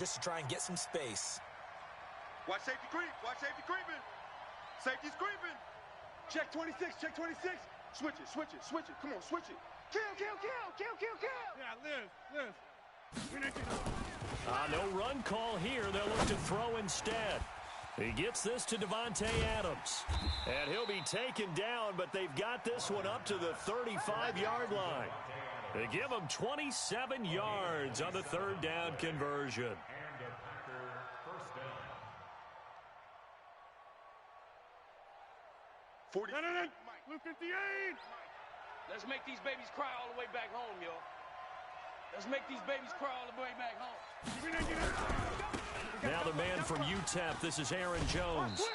just to try and get some space. Watch safety creep. Watch safety creeping. Safety's creeping. Check 26. Check 26. Switch it. Switch it. Switch it. Come on, switch it. Kill, kill, kill, kill, kill, kill. Yeah, Liz. No run call here. They'll look to throw instead. He gets this to Davante Adams. And he'll be taken down, but they've got this one up to the 35-yard line. They give him 27 yards on the third down conversion. Blue 58. Let's make these babies cry all the way back home, y'all. Let's make these babies cry all the way back home. Now the man from UTEP, this is Aaron Jones.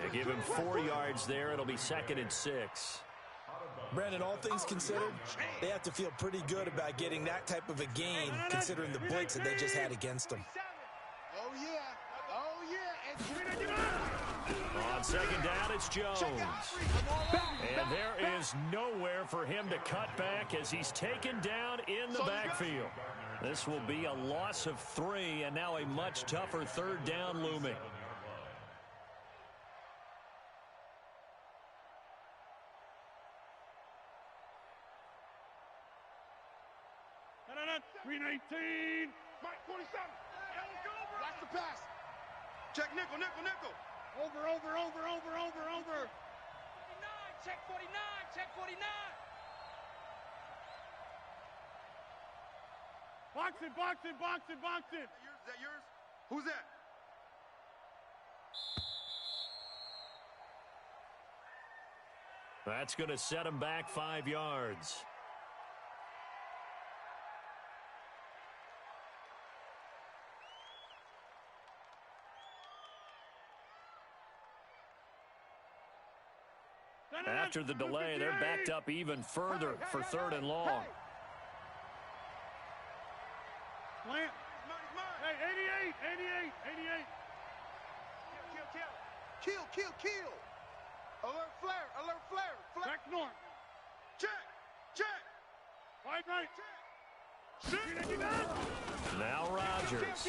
They give him 4 yards there. It'll be 2nd and 6. Brandon, all things considered, they have to feel pretty good about getting that type of a gain, considering the blitz that they just had against them. Oh, yeah. Oh, yeah. On 2nd down, it's Jones. And there is nowhere for him to cut back as he's taken down in the backfield. This will be a loss of 3, and now a much tougher third down looming. Green 18. Mike 47. Watch the pass. Check nickel, nickel, nickel. Over. 49, check 49, check 49. Box it. Is that yours? Who's that? That's going to set him back 5 yards. After the delay, they're backed up even further for 3rd and long. Plant. Hey, 88. Kill. Alert flare. Back north. Check. 5 right. Check. Now Rodgers.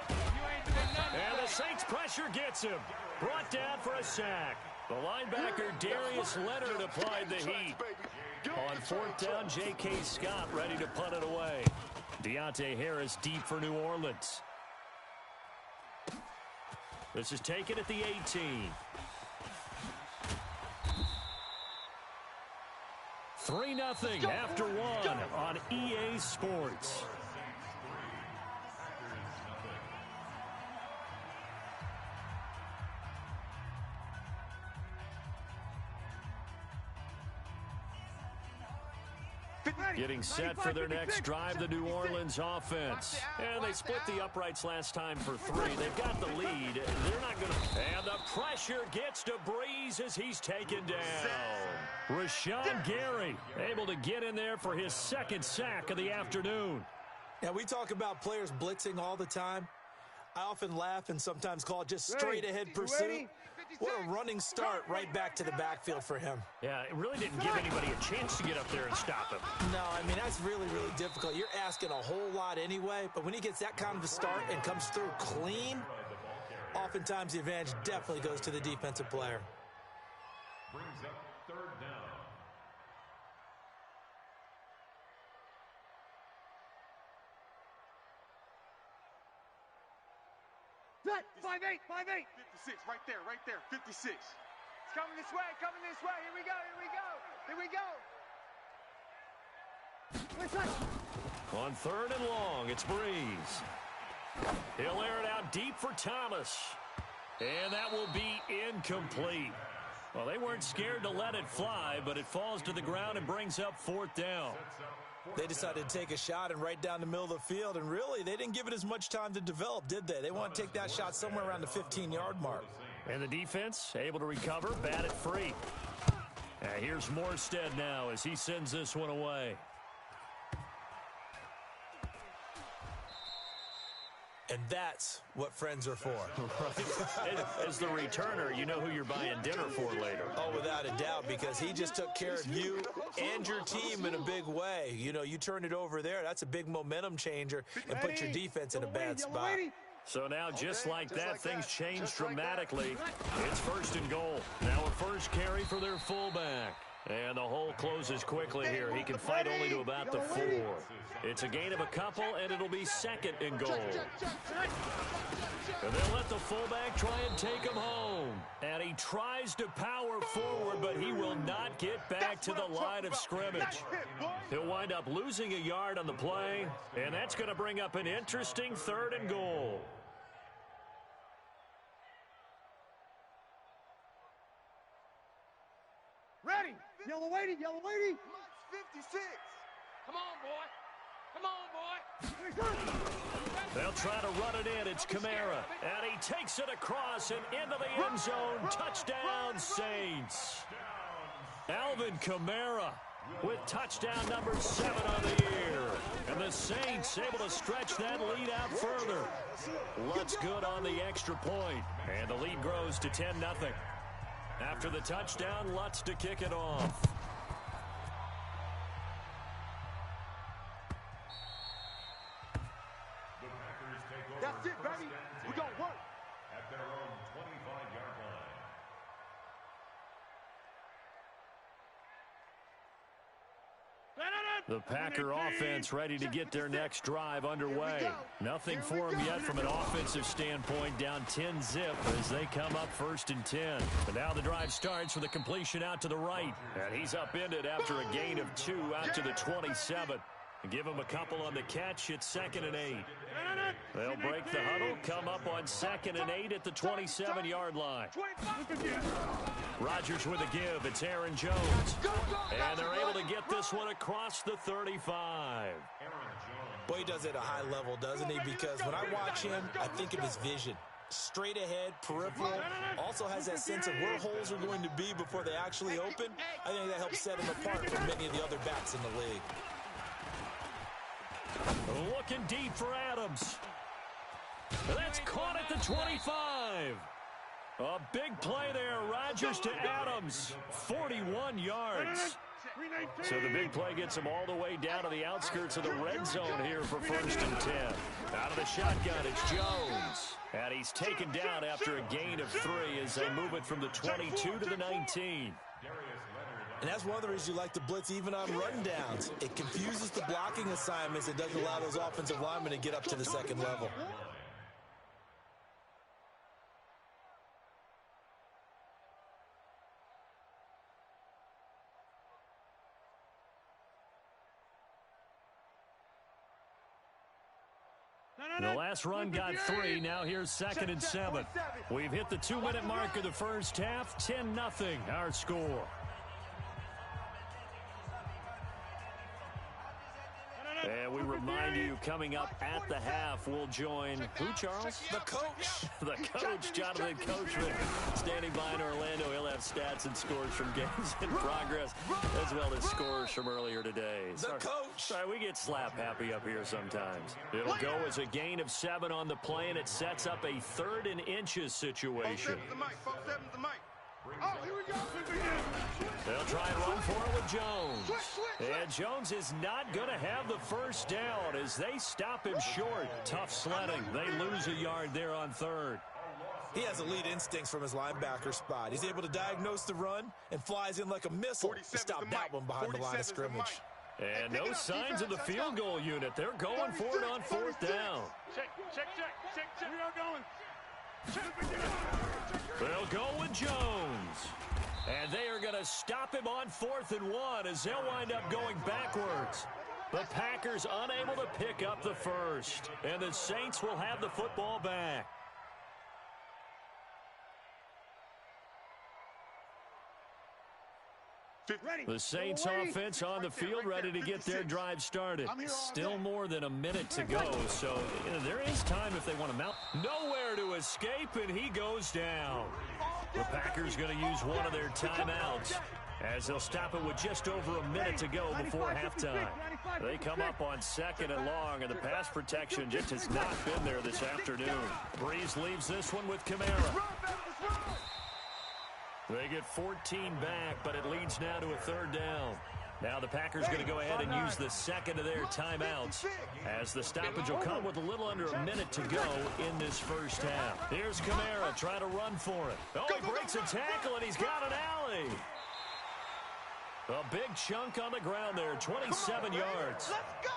And the Saints pressure gets him. Brought down for a sack. The linebacker Darius Leonard applied the heat. On 4th down, J.K. Scott ready to punt it away. Deontay Harris deep for New Orleans. This is taken at the 18. 3-0 after 1 on EA Sports. Getting set for their next drive, the New Orleans offense. And they split the uprights last time for 3. They've got the lead. They're not going to... And the pressure gets to Breeze as he's taken down. Rashawn Gary able to get in there for his 2nd sack of the afternoon. Yeah, we talk about players blitzing all the time. I often laugh and sometimes call it just straight-ahead pursuit. What a running start right back to the backfield for him. Yeah, it really didn't give anybody a chance to get up there and stop him. No, I mean, that's really, really difficult. You're asking a whole lot anyway, but when he gets that kind of a start and comes through clean, oftentimes the advantage definitely goes to the defensive player. Brings up 3rd down. 5-8. 56, right there. 56. It's coming this way. Here we go. On 3rd and long, it's Breeze. He'll air it out deep for Thomas. And that will be incomplete. Well, they weren't scared to let it fly, but it falls to the ground and brings up 4th down. They decided to take a shot and right down the middle of the field, and really, they didn't give it as much time to develop, did they? They want to take that shot somewhere around the 15-yard mark. And the defense able to recover, bat it free. Here's Morstead now as he sends this one away. And that's what friends are for. Right. As the returner, you know who you're buying dinner for later. Oh, without a doubt, because he just took care of you and your team in a big way. You know, you turned it over there. That's a big momentum changer and put your defense in a bad spot. So now, just like that, things change dramatically. It's 1st and goal. Now a first carry for their fullback. And the hole closes quickly here. He can fight only to about the 4. It's a gain of a couple, and it'll be 2nd and goal. And they'll let the fullback try and take him home. And he tries to power forward, but he will not get back to the line of scrimmage. He'll wind up losing a yard on the play, and that's going to bring up an interesting 3rd and goal. Ready. Yellow lady, yellow lady. 56. Come on, boy. Come on, boy. They'll try to run it in. It's Kamara. And he takes it across and into the end zone. Touchdown, Saints. Alvin Kamara with touchdown number 7 on the year. And the Saints able to stretch that lead out further. Lutz good on the extra point. And the lead grows to 10-0. After the touchdown, Lutz to kick it off. That's it, baby. We're going to work. At their own 25-yard line. The Packer offense ready to get their next drive underway. Nothing for them yet from an offensive standpoint, down 10-0 as they come up 1st and 10. And now the drive starts with a completion out to the right. And he's upended after a gain of 2 out to the 27. Give him a couple on the catch. It's 2nd and 8. They'll break the huddle, come up on 2nd and 8 at the 27-yard line. Rodgers with a give. It's Aaron Jones. And they're able to get this one across the 35. Boy, he does it at a high level, doesn't he? Because when I watch him, I think of his vision. Straight ahead, peripheral, also has that sense of where holes are going to be before they actually open. I think that helps set him apart from many of the other backs in the league. Looking deep for Adams. That's caught at the 25. A big play there. Rodgers to Adams. 41 yards. So the big play gets him all the way down to the outskirts of the red zone here for 1st and 10. Out of the shotgun, it's Jones. And he's taken down after a gain of 3 as they move it from the 22 to the 19. And that's one of the reasons you like to blitz even on rundowns. It confuses the blocking assignments. It doesn't allow those offensive linemen to get up to the 2nd level. The last run got 3. Now here's 2nd and 7. We've hit the 2-minute mark of the first half. 10-0 our score. And we remind you, coming up at the half, we'll join who, Charles? The coach. The coach, Jonathan Coachman, standing by in Orlando. He'll have stats and scores from games in progress, as well as scores from earlier today. The coach. Sorry, we get slap happy up here sometimes. It'll go as a gain of 7 on the play, and it sets up a 3rd and inches situation. Oh, here we go. They'll try and run for it with Jones. And Jones is not going to have the first down as they stop him short. Tough sledding. They lose a yard there on 3rd. He has elite instincts from his linebacker spot. He's able to diagnose the run and flies in like a missile to stop that one behind the line of scrimmage. And no signs of the field goal unit. They're going for it on 4th down. Check. We are going. They'll go with Jones. And they are going to stop him on 4th and 1 as they'll wind up going backwards. The Packers unable to pick up the first. And the Saints will have the football back. The Saints offense on the field ready to get their drive started. Still more than a minute to go, so there is time if they want to mount. Nowhere to escape, and he goes down. The Packers going to use one of their timeouts. as they'll stop it with just over a minute to go before halftime. They come up on 2nd and long, and the pass protection just has not been there this afternoon. Breeze leaves this one with Kamara. They get 14 back, but it leads now to a 3rd down. Now the Packers going to go ahead and use the second of their timeouts, as the stoppage will come with a little under a minute to go in this first half. Here's Kamara trying to run for it. Oh, he breaks a tackle, and he's got an alley. A big chunk on the ground there, 27 yards. Let's go!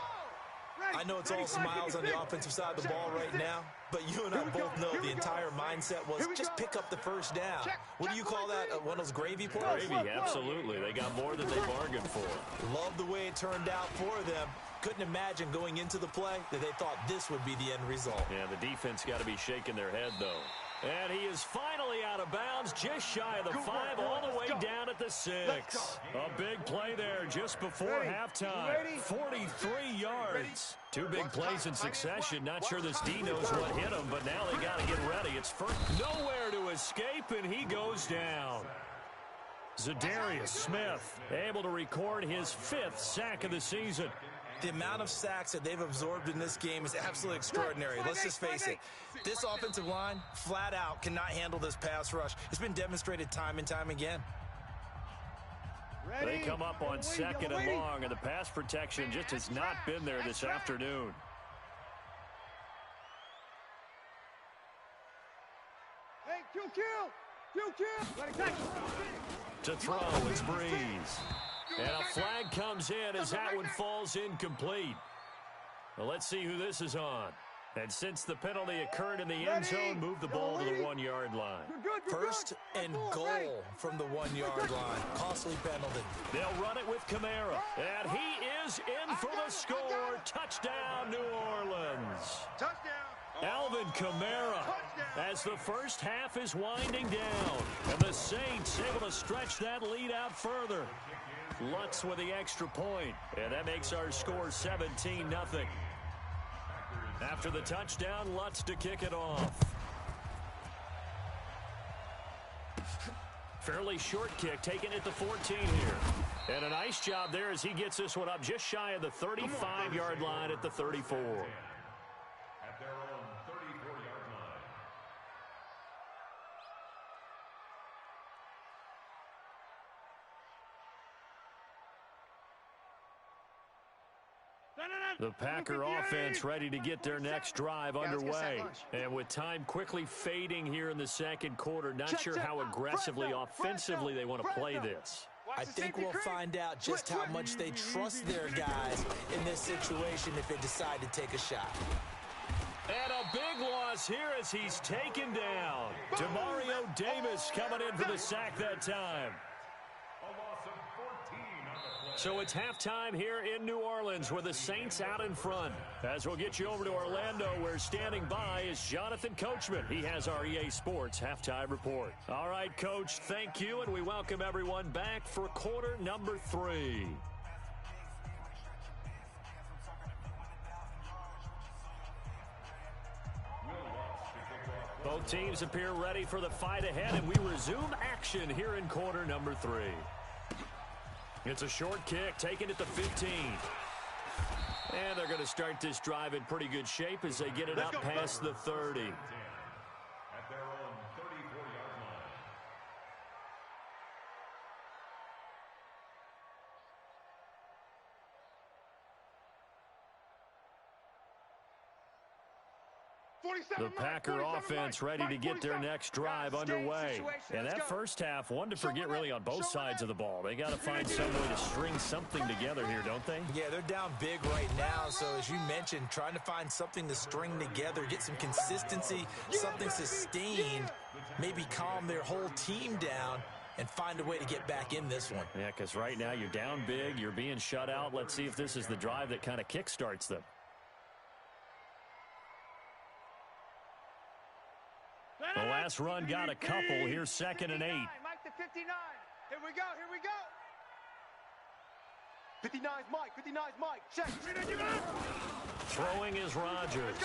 I know it's all smiles on the offensive side of the ball right now, but you and I both know the entire mindset was just pick up the first down. What do you call that? One of those gravy plays? Gravy, absolutely. They got more than they bargained for. Love the way it turned out for them. Couldn't imagine going into the play that they thought this would be the end result. Yeah, the defense got to be shaking their head, though. And he is finally out of bounds, just shy of the 5, all the way down at the 6. A big play there just before halftime. 43 yards. 2 big plays in succession. Not sure this D knows what hit him, but now they got to get ready. It's first. Nowhere to escape, and he goes down. Zadarius Smith able to record his 5th sack of the season. The amount of sacks that they've absorbed in this game is absolutely extraordinary. Let's just face it. This offensive line, flat out, cannot handle this pass rush. It's been demonstrated time and time again. They come up on 2nd and long, and the pass protection just has not been there this afternoon. Hey, kill. To throw, it's Breeze. And a flag comes in as that one falls incomplete. Well, let's see who this is on. And since the penalty occurred in the end zone, move the ball to the 1-yard line. First and goal from the 1-yard line. Costly penalty. They'll run it with Kamara. And he is in for the score. Touchdown, New Orleans. Touchdown. Alvin Kamara, as the first half is winding down. And the Saints able to stretch that lead out further. Lutz with the extra point, and that makes our score 17-0. After the touchdown, Lutz to kick it off. Fairly short kick, taken at the 14 here. And a nice job there as he gets this one up just shy of the 35-yard line at the 34. At their own 34-yard line. The Packer offense ready to get their next drive underway. And with time quickly fading here in the second quarter, not sure how aggressively, offensively they want to play this. I think we'll find out just how much they trust their guys in this situation if they decide to take a shot. And a big loss here as he's taken down. Demario Davis coming in for the sack that time. A loss of 14 on the play. So it's halftime here in New Orleans with the Saints out in front. As we'll get you over to Orlando, where standing by is Jonathan Coachman. He has our EA Sports halftime report. All right, Coach, thank you, and we welcome everyone back for quarter number 3. Both teams appear ready for the fight ahead, and we resume action here in quarter number 3. It's a short kick taken at the 15. And they're going to start this drive in pretty good shape as they get it up past the 30. At their own 34-yard line. The Packer offense ready to get their next drive underway. And that first half, one to forget really on both sides of the ball. They got to find some way to string something together here, don't they? Yeah, they're down big right now. So as you mentioned, trying to find something to string together, get some consistency, something sustained, maybe calm their whole team down and find a way to get back in this one. Yeah, because right now you're down big, you're being shut out. Let's see if this is the drive that kind of kickstarts them. The last run got a couple. Here's 2nd and 8. Mike to 59. Here we go, here we go. 59's Mike, 59's Mike. Check. Throwing is Rodgers.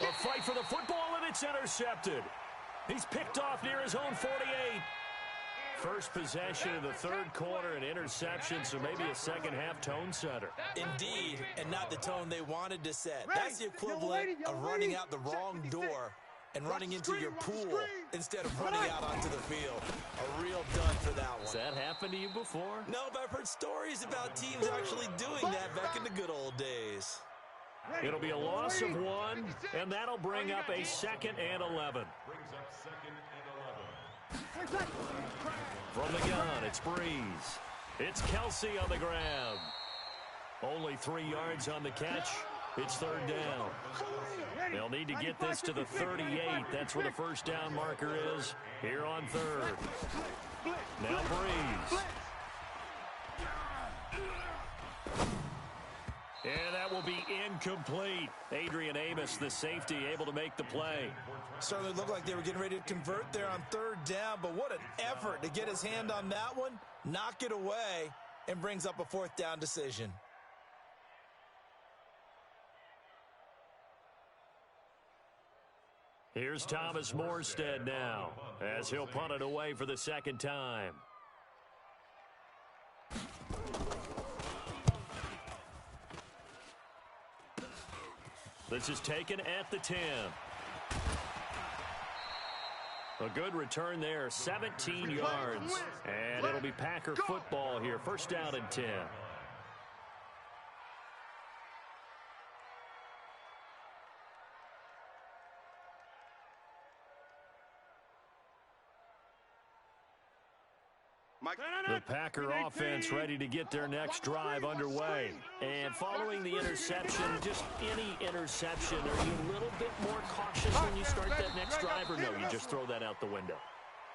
A fight for the football, and it's intercepted. He's picked off near his own 48. First possession of the third quarter, an interception, so maybe a second-half tone setter. Indeed, and not the tone they wanted to set. That's the equivalent of running out the wrong door and running into your pool instead of running out onto the field. A real dud for that one. Has that happened to you before? No, but I've heard stories about teams actually doing that back in the good old days. It'll be a loss of 1, and that'll bring up a 2nd and 11. From the gun, it's Breeze. It's Kelsey on the grab. Only 3 yards on the catch. It's third down. They'll need to get this to the 38. That's where the first down marker is here on third. Now Breeze. And that will be incomplete. Adrian Amos, the safety, able to make the play. Certainly looked like they were getting ready to convert there on third down, but what an effort to get his hand on that one, knock it away, and brings up a 4th down decision. Here's Thomas Morstead now, as he'll punt it away for the 2nd time. This is taken at the 10. A good return there, 17 yards. And it'll be Packer football here, first down and 10. The Packer offense ready to get their next drive underway. And following the interception, just any interception, are you a little bit more cautious when you start that next drive, or no, you just throw that out the window?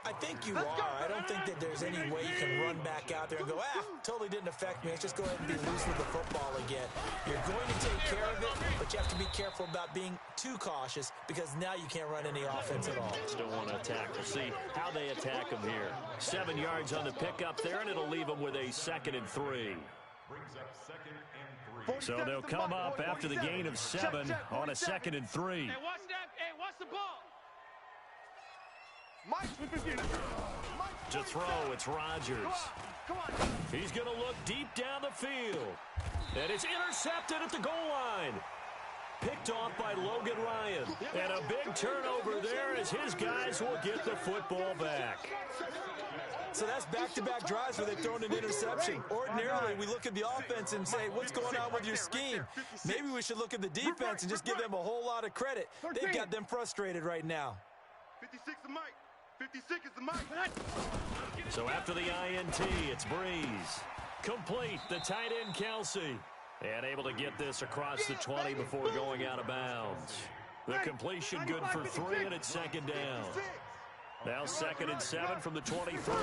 I think you are. I don't think that there's any way you can run back out there and go, totally didn't affect me. Let's just go ahead and be loose with the football again. You're going to take care of it, but you have to be careful about being too cautious because now you can't run any offense at all. Still want to attack. We'll see how they attack them here. 7 yards on the pickup there, and it'll leave them with a 2nd and 3. So they'll come up after the gain of 7 on a 2nd and 3. Hey, watch that. Hey, watch the ball. To throw, it's Rodgers. He's going to look deep down the field. And it's intercepted at the goal line. Picked off by Logan Ryan. And a big turnover there as his guys will get the football back. So that's back-to-back drives where they've thrown an interception. Ordinarily, we look at the offense and say, what's going on with your scheme? Maybe we should look at the defense and just give them a whole lot of credit. They've got them frustrated right now. 56 the mic. 56 is the mic. So after the INT, it's Breeze. Complete, the tight end Kelsey. And able to get this across the 20 before going out of bounds. The completion good for 3, and it's 2nd down. Now 2nd and 7 from the 23.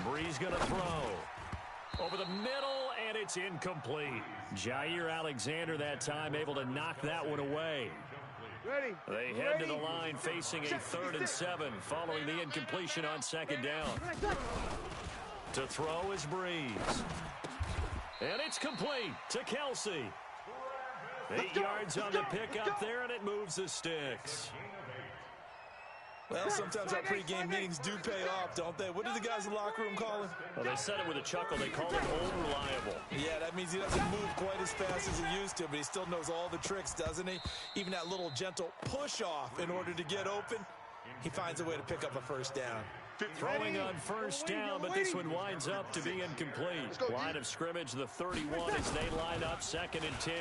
Breeze going to throw. Over the middle, and it's incomplete. Jair Alexander that time able to knock that one away. They head to the line facing a 3rd and 7 following the incompletion on 2nd down. To throw is Breeze. And it's complete to Kelsey. 8 yards on the pickup there, and it moves the sticks. Well, sometimes our pregame meetings do pay off, don't they? What do the guys in the locker room call him? Well, they said it with a chuckle. They call him old reliable. Yeah, that means he doesn't move quite as fast as he used to, but he still knows all the tricks, doesn't he? Even that little gentle push-off in order to get open, he finds a way to pick up a first down. Throwing on first down, but this one winds up to be incomplete. Line of scrimmage, the 31 as they line up 2nd and 10.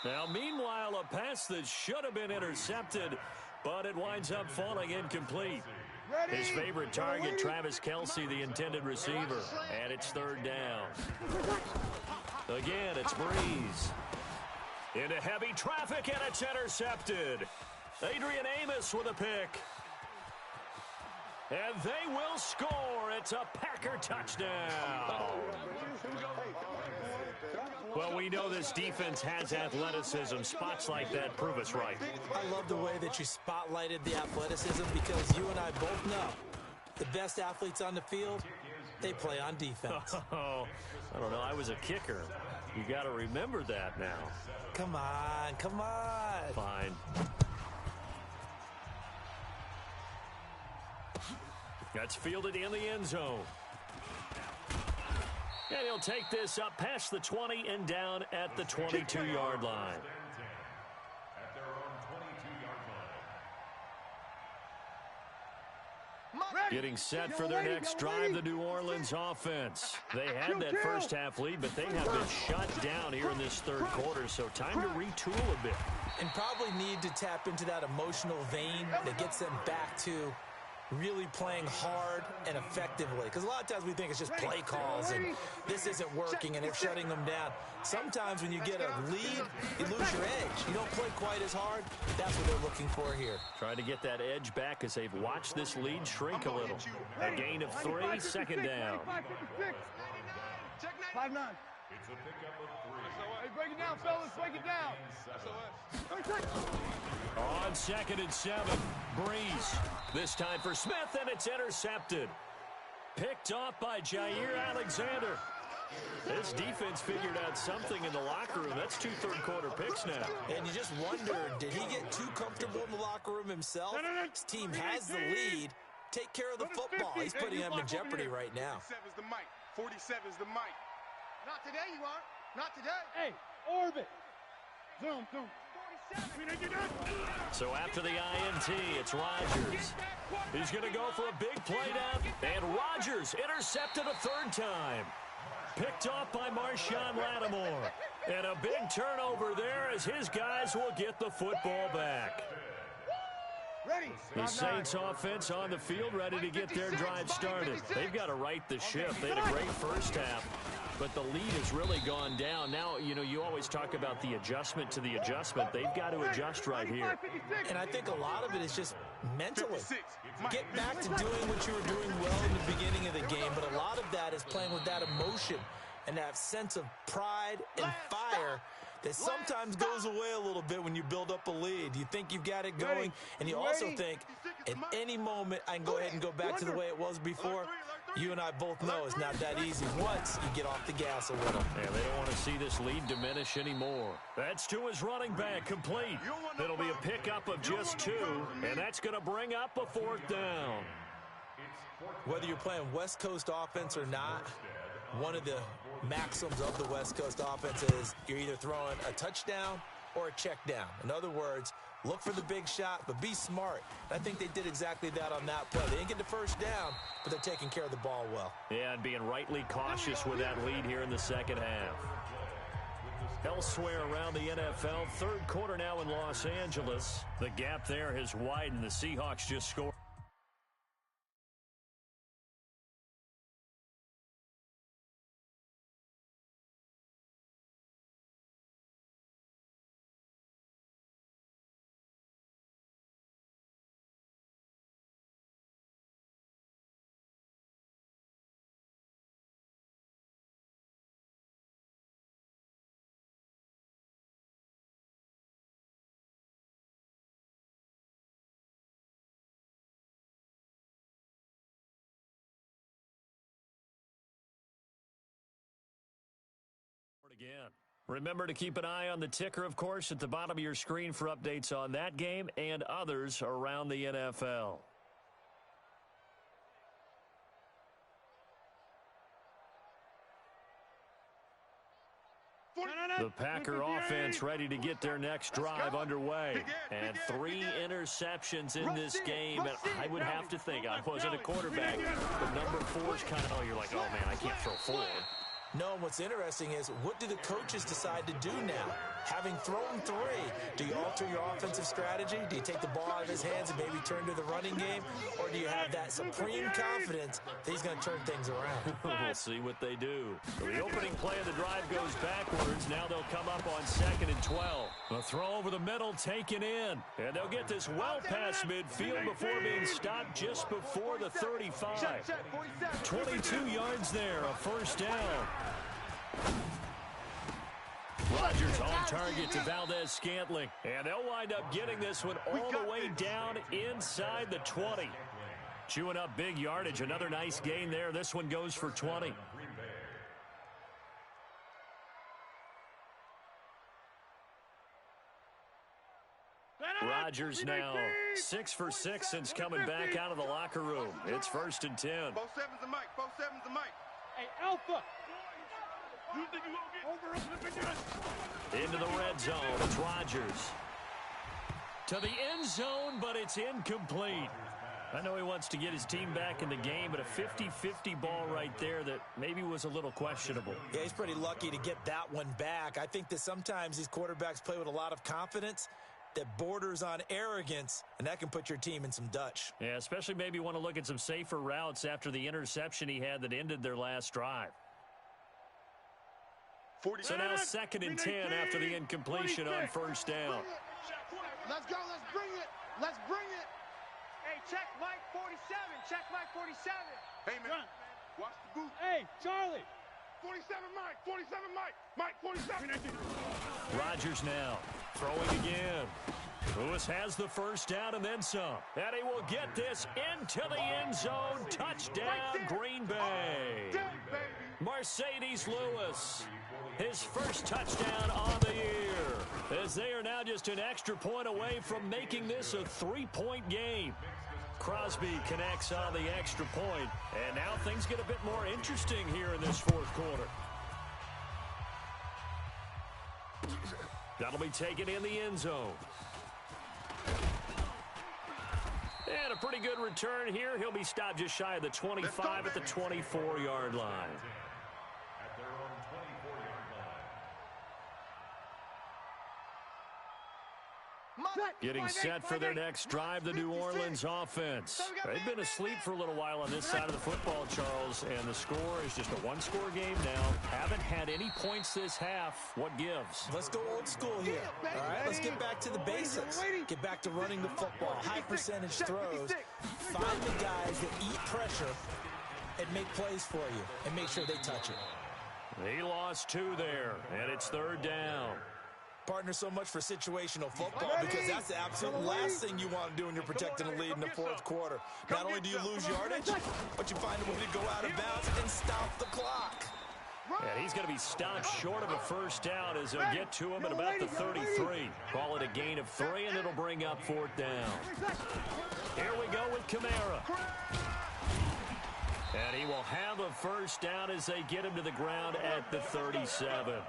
Now, meanwhile, a pass that should have been intercepted, but it winds up falling incomplete. His favorite target, Travis Kelsey, the intended receiver, and it's 3rd down. Again, it's Breeze. Into heavy traffic, and it's intercepted. Adrian Amos with a pick. And they will score. It's a Packer touchdown. Well, we know this defense has athleticism. Spots like that prove us right. I love the way that you spotlighted the athleticism because you and I both know the best athletes on the field, they play on defense. Oh, I don't know. I was a kicker. You got to remember that now. Come on, come on. Fine. That's fielded in the end zone. And he'll take this up past the 20 and down at the 22-yard line. At their own 22-yard line. Getting set for their next drive, the New Orleans offense. They had that first half lead, but they have been shut down here in this third quarter, so time to retool a bit. And probably need to tap into that emotional vein that gets them back to really playing hard and effectively. Because a lot of times we think it's just play calls and this isn't working and they're shutting them down. Sometimes when you get a lead, you lose your edge. You don't play quite as hard. That's what they're looking for here. Trying to get that edge back as they've watched this lead shrink a little. A gain of 3, second down. 5-9. It's a pickup of 3. Hey, break it down, fellas. Break it down. On 2nd and 7, Breeze. This time for Smith, and it's intercepted. Picked off by Jair Alexander. This defense figured out something in the locker room. That's 2 third-quarter picks now. And you just wonder, did he get too comfortable in the locker room himself? His team has the lead. Take care of the football. He's putting them in jeopardy right now. 47's the mic. 47's the mic. Not today, you aren't. Not today. Hey, orbit. Zoom. So after the INT, it's Rodgers. He's going to go for a big play down, and Rodgers intercepted a 3rd time. Picked off by Marshawn Lattimore. And a big turnover there as his guys will get the football back. Ready. The Saints offense on the field ready to get their drive started. They've got to right the ship. They had a great first half, but the lead has really gone down. Now, you always talk about the adjustment to the adjustment. They've got to adjust right here. And I think a lot of it is just mentally. Get back to doing what you were doing well in the beginning of the game, but a lot of that is playing with that emotion and that sense of pride and fire that sometimes goes away a little bit when you build up a lead. You think you've got it going, and you also think at any moment I can go ahead and go back to the way it was before. You and I both know it's not that easy once you get off the gas a little. Yeah, they don't want to see this lead diminish anymore. That's to his running back, complete. It'll be a pickup of just 2, and that's going to bring up a 4th down. Whether you're playing West Coast offense or not, one of the maxims of the West Coast offense is you're either throwing a touchdown or a check down. In other words, look for the big shot, but be smart. And I think they did exactly that on that play. They didn't get the first down, but they're taking care of the ball well. Yeah, and being rightly cautious with that lead here in the second half. Elsewhere around the NFL, third quarter now in Los Angeles. The gap there has widened. The Seahawks just scored. Again. Remember to keep an eye on the ticker, of course, at the bottom of your screen for updates on that game and others around the NFL. The Packer offense ready to get their next drive underway. And 3 interceptions in this game. And I would have to think, I wasn't a quarterback, but number 4 is kind of, you're like, oh, man, I can't throw forward. No, and what's interesting is, what do the coaches decide to do now? Having thrown 3, do you alter your offensive strategy? Do you take the ball out of his hands and maybe turn to the running game? Or do you have that supreme confidence that he's going to turn things around? We'll see what they do. So the opening play of the drive goes backwards. Now they'll come up on 2nd and 12. The throw over the middle taken in. And they'll get this well past midfield before being stopped just before the 35. 22 yards there, a first down. Rodgers on target to Valdez-Scantling. And they'll wind up getting this one all the way down inside the 20. Chewing up big yardage. Another nice gain there. This one goes for 20. Rodgers now 6 for 6 since coming back out of the locker room. It's 1st and 10. 4 7's a mic. 4 7's a mic. Hey, Alpha. You think you gonna get Into the red zone. It's Rodgers. To the end zone, but it's incomplete. I know he wants to get his team back in the game, but a 50-50 ball right there that maybe was a little questionable. Yeah, he's pretty lucky to get that one back. I think that sometimes these quarterbacks play with a lot of confidence that borders on arrogance, and that can put your team in some Dutch. Yeah, especially maybe want to look at some safer routes after the interception he had that ended their last drive. 40. So now 2nd and 10 after the incompletion on 1st down. Let's go. Let's bring it. Let's bring it. Hey, check Mike 47. Check Mike 47. Hey, man. Watch the boot. Hey, Charlie. 47 Mike. 47 Mike. Mike 47. Rodgers now throwing again. Lewis has the 1st down and then some. And he will get this into the end zone. Touchdown, Green Bay. Mercedes Lewis, his 1st touchdown on the year, as they are now just an extra point away from making this a 3-point game. Crosby connects on the extra point, and now things get a bit more interesting here in this 4th quarter. That'll be taken in the end zone. And a pretty good return here. He'll be stopped just shy of the 25 at the 24-yard line. At their own 24-yard line. Getting set for their next drive, the New Orleans offense. They've been asleep for a little while on this side of the football, Charles, and the score is just a one-score game now. Haven't had any points this half. What gives? Let's go old school here. All right, let's get back to the basics. Get back to running the football, high percentage throws. Find the guys that eat pressure and make plays for you and make sure they touch it. He lost 2 there, and it's 3rd down. Partner, so much for situational football because that's the absolute last thing you want to do when you're protecting a lead in the 4th quarter. Not only do you lose yardage, but you find a way to go out of bounds and stop the clock. And he's going to be stopped short of a 1st down as they'll get to him at about the 33. Call it a gain of 3, and it'll bring up 4th down. Here we go with Kamara. And he will have a 1st down as they get him to the ground at the 37.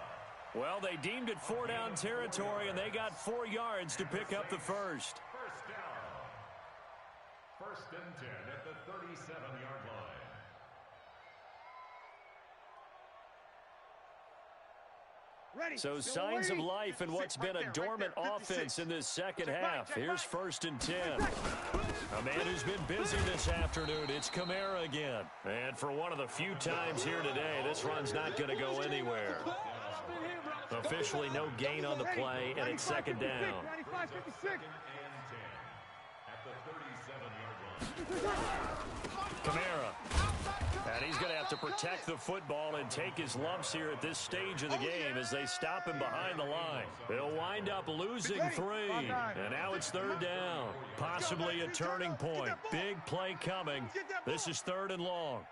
Well, they deemed it 4-down territory, and they got 4 yards to pick up the 1st. 1st down. 1st and 10 at the 37-yard line. So signs of life in what's been a dormant offense in this 2nd half. Here's 1st and 10. A man who's been busy this afternoon, it's Kamara again. And for one of the few times here today, this run's not going to go anywhere. Officially no gain on the play, and it's 2nd down. Kamara. And he's going to have to protect the football and take his lumps here at this stage of the game as they stop him behind the line. They'll wind up losing 3. And now it's 3rd down. Possibly a turning point. Big play coming. This is 3rd and long.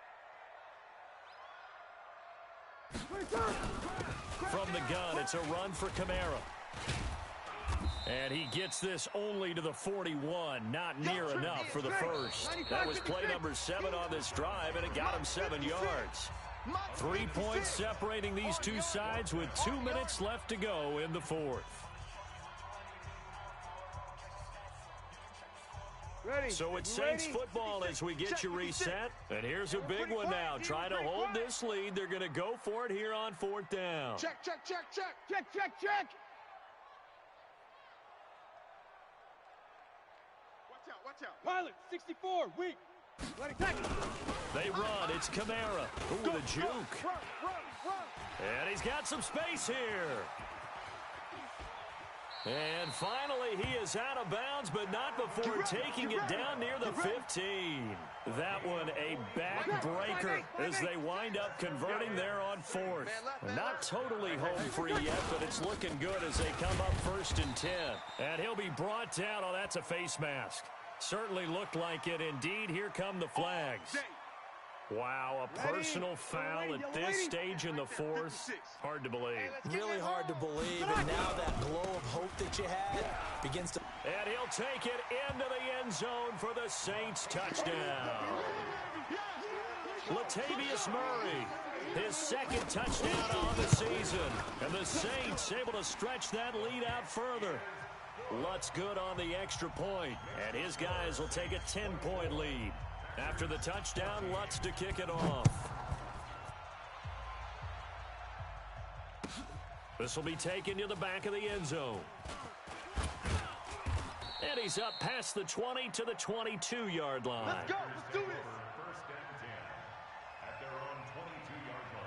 From the gun, it's a run for Kamara. And he gets this only to the 41, not near enough for the 1st. That was play number 7 on this drive, and it got him 7 yards. 3 points separating these two sides with 2 minutes left to go in the 4th. So it's Saints football as we get you reset. And here's a big one now. Trying to hold this lead. They're going to go for it here on 4th down. Check, check, check, check. Check, check, check. Watch out. Pilot, 64, weak. They run. It's Kamara. Ooh, the juke. And he's got some space here. And finally, he is out of bounds, but not before taking it down near the 15. That one a backbreaker as they wind up converting there on 4th. Not totally home free yet, but it's looking good as they come up 1st and 10. And he'll be brought down. Oh, that's a face mask. Certainly looked like it. Indeed, here come the flags. Wow, a personal foul at this stage in the fourth. Hard to believe. Really hard to believe, and now that glow of hope that you had begins to... And he'll take it into the end zone for the Saints touchdown. Latavius Murray, his second touchdown on the season. And the Saints able to stretch that lead out further. Lutz good on the extra point, and his guys will take a 10-point lead. After the touchdown, Lutz to kick it off. This will be taken to the back of the end zone. And he's up past the 20 to the 22-yard line. Let's go. Let's do this. First and 10 at their own 22-yard line.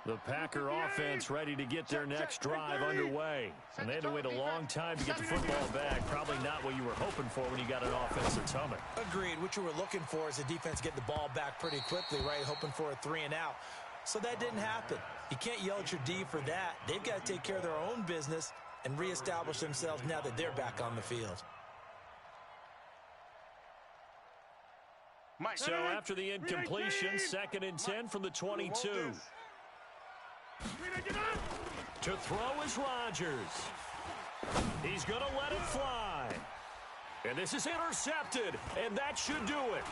The Packer offense ready to get their next drive underway. And they had to wait a long time to get the football back. Probably not what you were hoping for when you got an offense that's humming. Agreed. What you were looking for is the defense get the ball back pretty quickly, right? Hoping for a 3-and-out. So that didn't happen. You can't yell at your D for that. They've got to take care of their own business and reestablish themselves now that they're back on the field. So after the incompletion, 2nd and 10 from the 22. To throw is Rodgers. He's going to let it fly. And this is intercepted, and that should do it.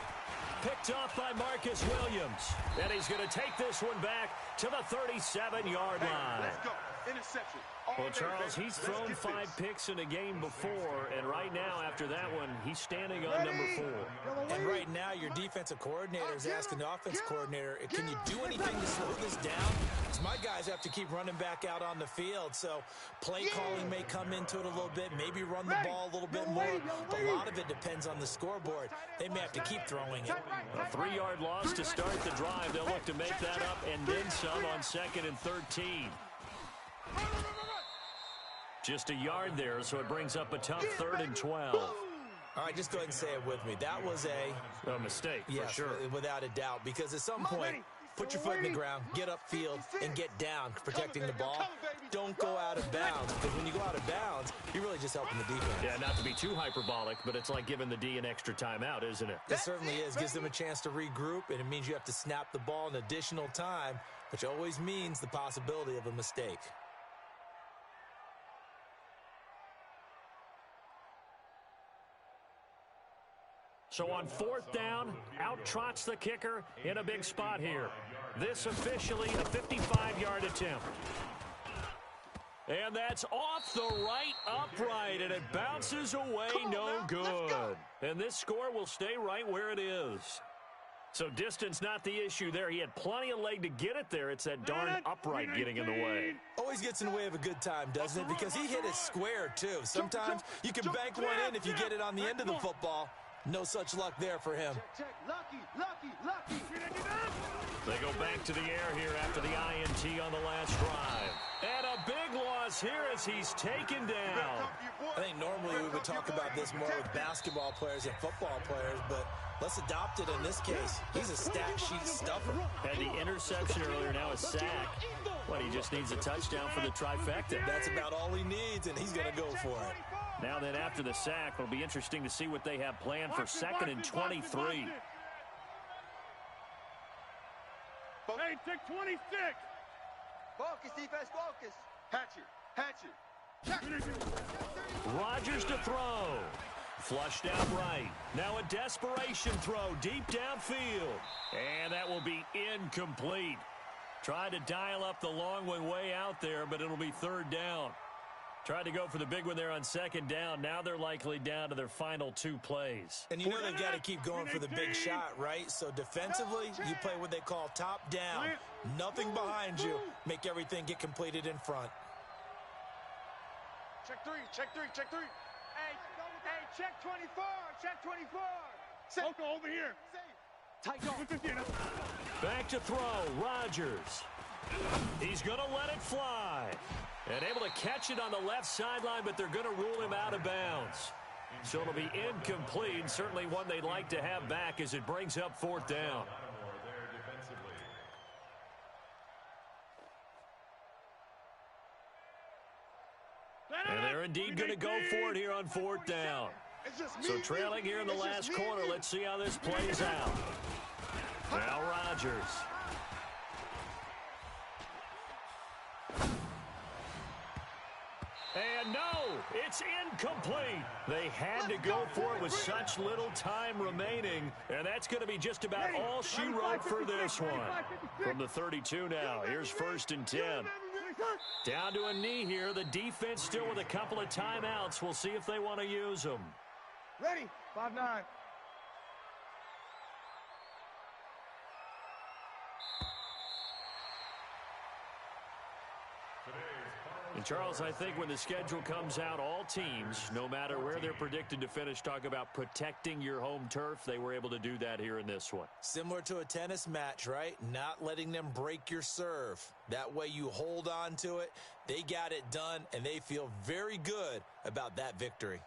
Picked off by Marcus Williams. And he's going to take this one back to the 37-yard line. Let's go. Interception. Well, Charles, he's thrown 5 picks in a game before, and right now, after that one, he's standing on number 4. And right now, your defensive coordinator is asking the offense coordinator, can you do anything to slow this down? Because my guys have to keep running back out on the field, so play calling may come into it a little bit, maybe run the ball a little bit more, but a lot of it depends on the scoreboard. They may have to keep throwing it. A 3-yard loss to start the drive. They'll look to make that up and then some on 2nd and 13. Just a yard there, so it brings up a tough 3rd and 12. All right, just go ahead and say it with me. That was a mistake, yes, for sure. Without a doubt, because at some point, put your foot in the ground, get upfield, and get down, protecting the ball. Don't go out of bounds, because when you go out of bounds, you're really just helping the defense. Yeah, not to be too hyperbolic, but it's like giving the D an extra timeout, isn't it? It certainly is. Gives them a chance to regroup, and it means you have to snap the ball an additional time, which always means the possibility of a mistake. So on 4th down, out trots the kicker in a big spot here. This officially a 55-yard attempt. And that's off the right upright, and it bounces away, no good. And this score will stay right where it is. So distance not the issue there. He had plenty of leg to get it there. It's that darn upright getting in the way. Always gets in the way of a good time, doesn't it? Because he hit it square, too. Sometimes you can bank one in if you get it on the end of the football. No such luck there for him. Lucky. They go back to the air here after the INT on the last drive. And a big loss here as he's taken down. I think normally we would talk about this more with basketball players and football players, but let's adopt it in this case. He's a stat sheet stuffer. Had the interception earlier, now a sack. But he just needs a touchdown for the trifecta. That's about all he needs, and he's going to go for it. Now then, after the sack, it'll be interesting to see what they have planned for 2nd and 23. Hey, check 26. Focus, defense, focus. Hatchet. Rodgers to throw. Flushed out right. Now a desperation throw deep downfield. And that will be incomplete. Tried to dial up the long one way out there, but it'll be 3rd down. Tried to go for the big one there on 2nd down. Now they're likely down to their final 2 plays. And you know they've got to keep going for the big shot, right? So defensively, you play what they call top down. Nothing behind you. Make everything get completed in front. Check 3. Hey, check 24. Check 24. Loco over here. Tight zone. Back to throw. Rodgers. He's going to let it fly. And able to catch it on the left sideline, but they're going to rule him out of bounds. So it'll be incomplete. Certainly one they'd like to have back as it brings up 4th down. And they're indeed going to go for it here on 4th down. So trailing here in the last quarter, let's see how this plays out. Now Rodgers. And no, it's incomplete. They had to go for it with such little time remaining, and that's going to be just about all she wrote for this one. From the 32 now, here's 1st and 10. Down to a knee here. The defense still with a couple of timeouts. We'll see if they want to use them. Ready? 5-9. And Charles, I think when the schedule comes out, all teams, no matter where they're predicted to finish, talk about protecting your home turf. They were able to do that here in this one. Similar to a tennis match, right? Not letting them break your serve. That way you hold on to it. They got it done, and they feel very good about that victory.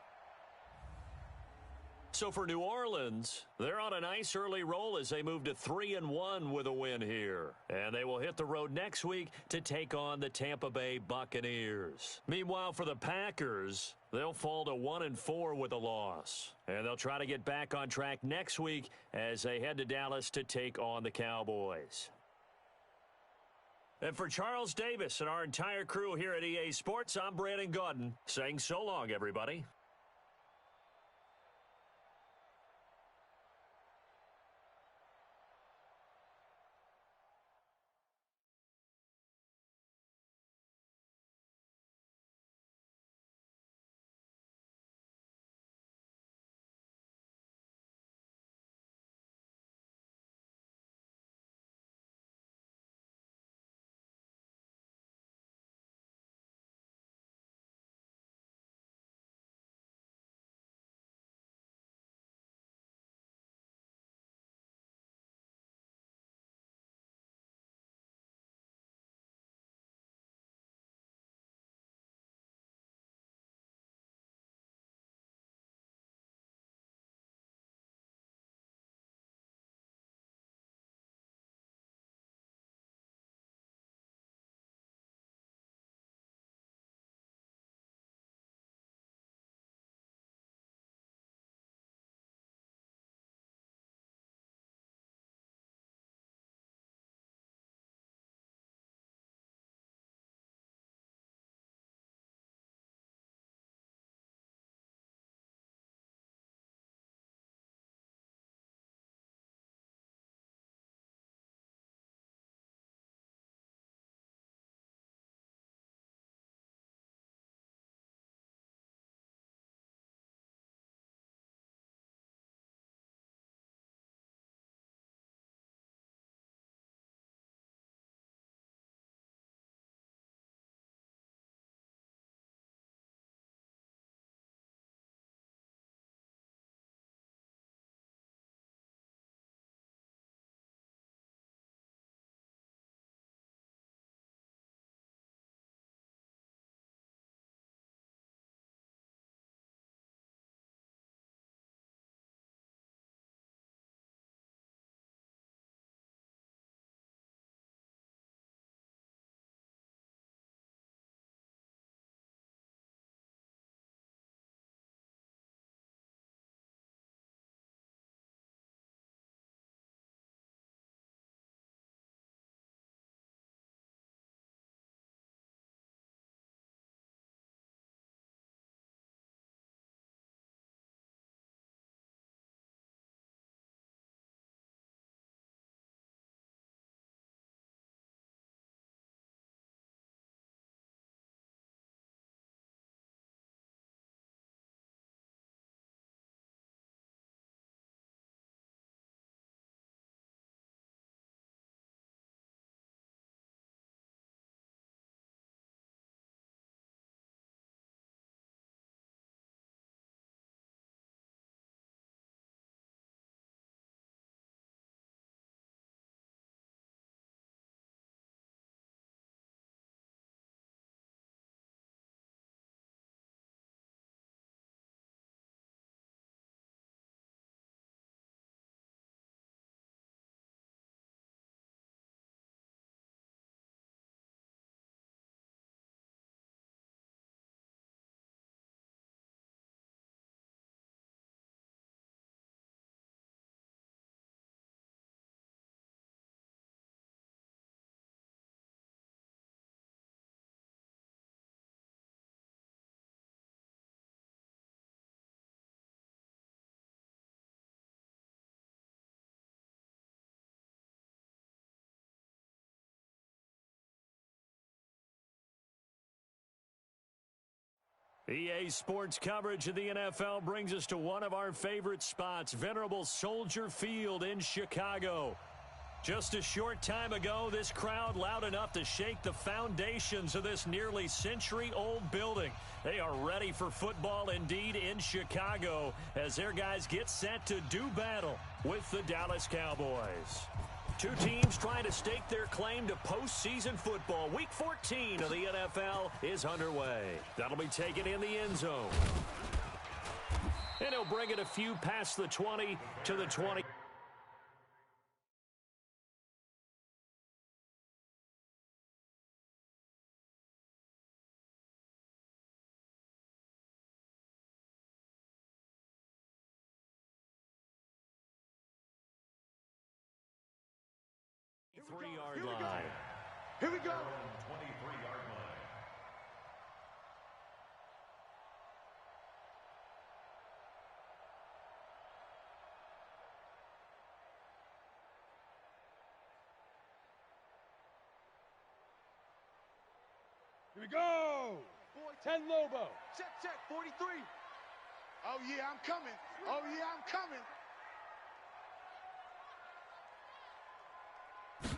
So for New Orleans, they're on a nice early roll as they move to 3-1 with a win here. And they will hit the road next week to take on the Tampa Bay Buccaneers. Meanwhile, for the Packers, they'll fall to 1-4 with a loss. And they'll try to get back on track next week as they head to Dallas to take on the Cowboys. And for Charles Davis and our entire crew here at EA Sports, I'm Brandon Gaudin saying so long, everybody. EA Sports coverage of the NFL brings us to one of our favorite spots, venerable Soldier Field in Chicago. Just a short time ago, this crowd loud enough to shake the foundations of this nearly century-old building. They are ready for football indeed in Chicago as their guys get set to do battle with the Dallas Cowboys. Two teams trying to stake their claim to postseason football. Week 14 of the NFL is underway. That'll be taken in the end zone. And he'll bring it a few past the 20 to the 20. Three-yard line. Here we go. 23-yard line. Here we go. 10 Lobo. Check, 43. Oh, yeah, I'm coming. Oh, yeah, I'm coming.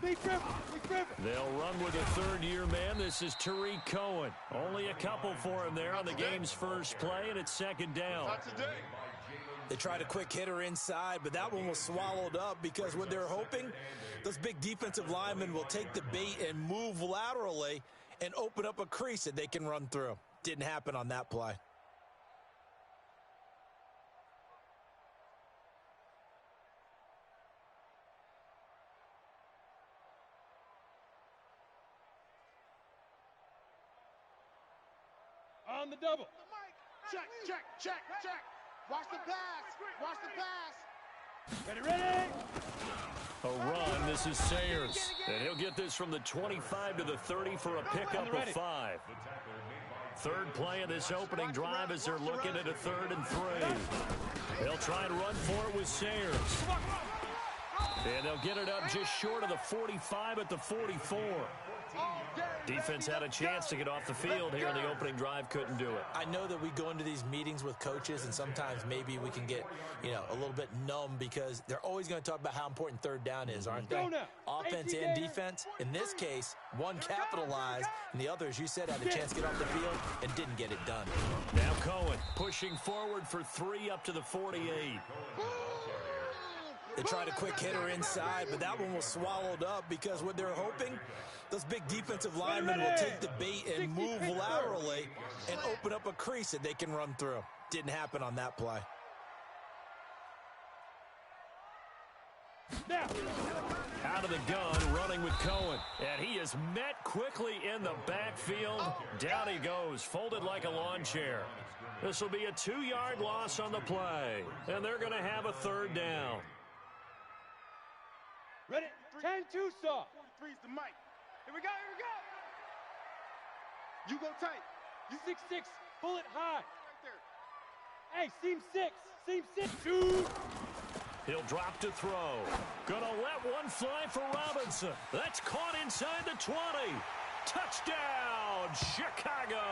Big Griffin. They'll run with a third-year man. This is Tariq Cohen. Only a couple for him there on the game's first play, and it's second down. Not today. They tried a quick hitter inside, but that one was swallowed up because what they're hoping, those big defensive linemen will take the bait and move laterally and open up a crease that they can run through. Didn't happen on that play. On the double. Check. Watch the pass. Ready. A run. This is Sayers. And he'll get this from the 25 to the 30 for a pickup of 5. Third play of this opening drive as they're looking at a 3rd and 3. They'll try and run for it with Sayers. And they'll get it up just short of the 45 at the 44. Defense had a chance to get off the field here in the opening drive, couldn't do it. I know that we go into these meetings with coaches, and sometimes maybe we can get, a little bit numb because they're always going to talk about how important third down is, aren't they? Offense and defense. In this case, one capitalized, and the other, as you said, had a chance to get off the field and didn't get it done. Now Cohen pushing forward for 3 up to the 48. They tried a quick hitter inside, but that one was swallowed up because what they're hoping, those big defensive linemen will take the bait and move laterally and open up a crease that they can run through. Didn't happen on that play. Out of the gun, running with Cohen. And he is met quickly in the backfield. Down he goes, folded like a lawn chair. This will be a 2-yard loss on the play. And they're going to have a 3rd down. Ready. 10-2 soft. 43's the mic. Here we go. You go tight. You 6'6", pull it high. Right there. Hey, seam 6. Shoot. He'll drop to throw. Gonna let one fly for Robinson. That's caught inside the 20. Touchdown, Chicago.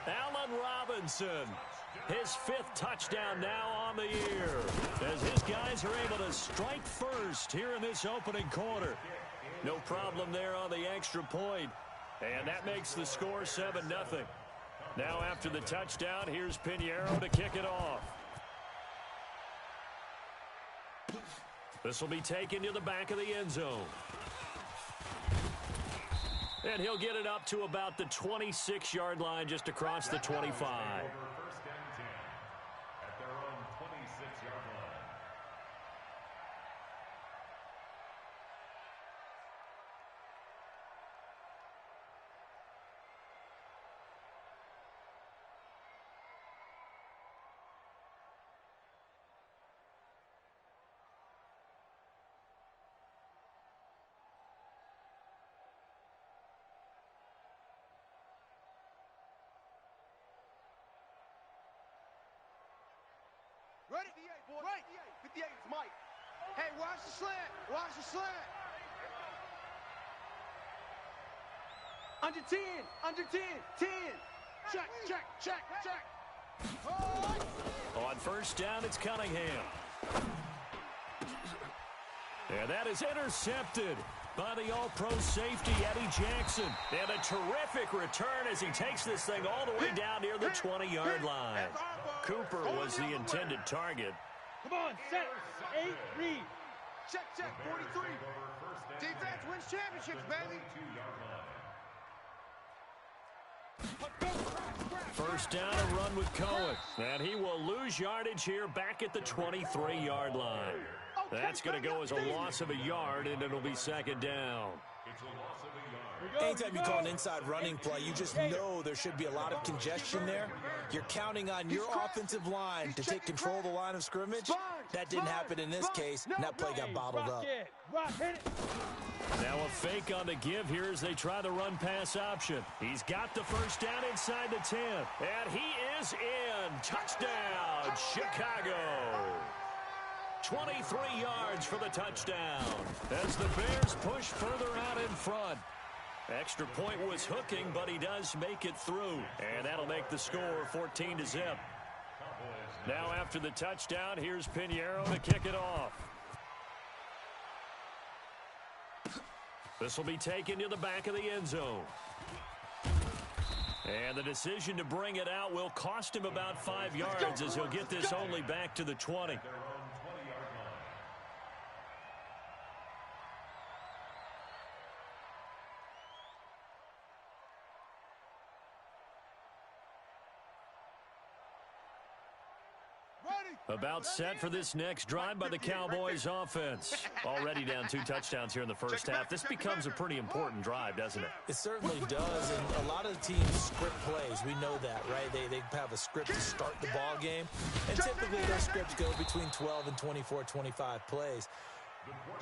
Allen Robinson. His 5th touchdown now on the year as his guys are able to strike first here in this opening quarter. No problem there on the extra point, and that makes the score 7-0. Now after the touchdown, here's Pinheiro to kick it off. This will be taken to the back of the end zone. And he'll get it up to about the 26-yard line just across the 25. Ready? 58 is Mike. Hey, watch the slant. Under 10. 10. Check, check, check, check. On first down, it's Cunningham. And that is intercepted by the all-pro safety, Eddie Jackson. And a terrific return as he takes this thing all the way down near the 20-yard line. Cooper was the intended target. Come on, set, 8, read. Check, check, 43. Defense wins championships, baby. First down, a run with Cohen. And he will lose yardage here back at the 23-yard line. That's going to go as a loss of a yard, and it'll be second down. Anytime you call an inside running play, you just know there should be a lot of congestion there. You're counting on your offensive line to take control of the line of scrimmage. That didn't happen in this case, and that play got bottled up. Now a fake on the give here as they try the run-pass option. He's got the first down inside the 10, and he is in. Touchdown, Chicago. 23 yards for the touchdown as the Bears push further out in front. Extra point was hooking, but he does make it through, and that'll make the score 14-0. Now after the touchdown, here's Pinheiro to kick it off. This will be taken to the back of the end zone. And the decision to bring it out will cost him about 5 yards as he'll get this only back to the 20. About set for this next drive by the Cowboys offense. Already down 2 touchdowns here in the first half. This becomes a pretty important drive, doesn't it? It certainly does, and a lot of the teams script plays. We know that, right? They have a script to start the ball game, and typically those scripts go between 12 and 24, 25 plays.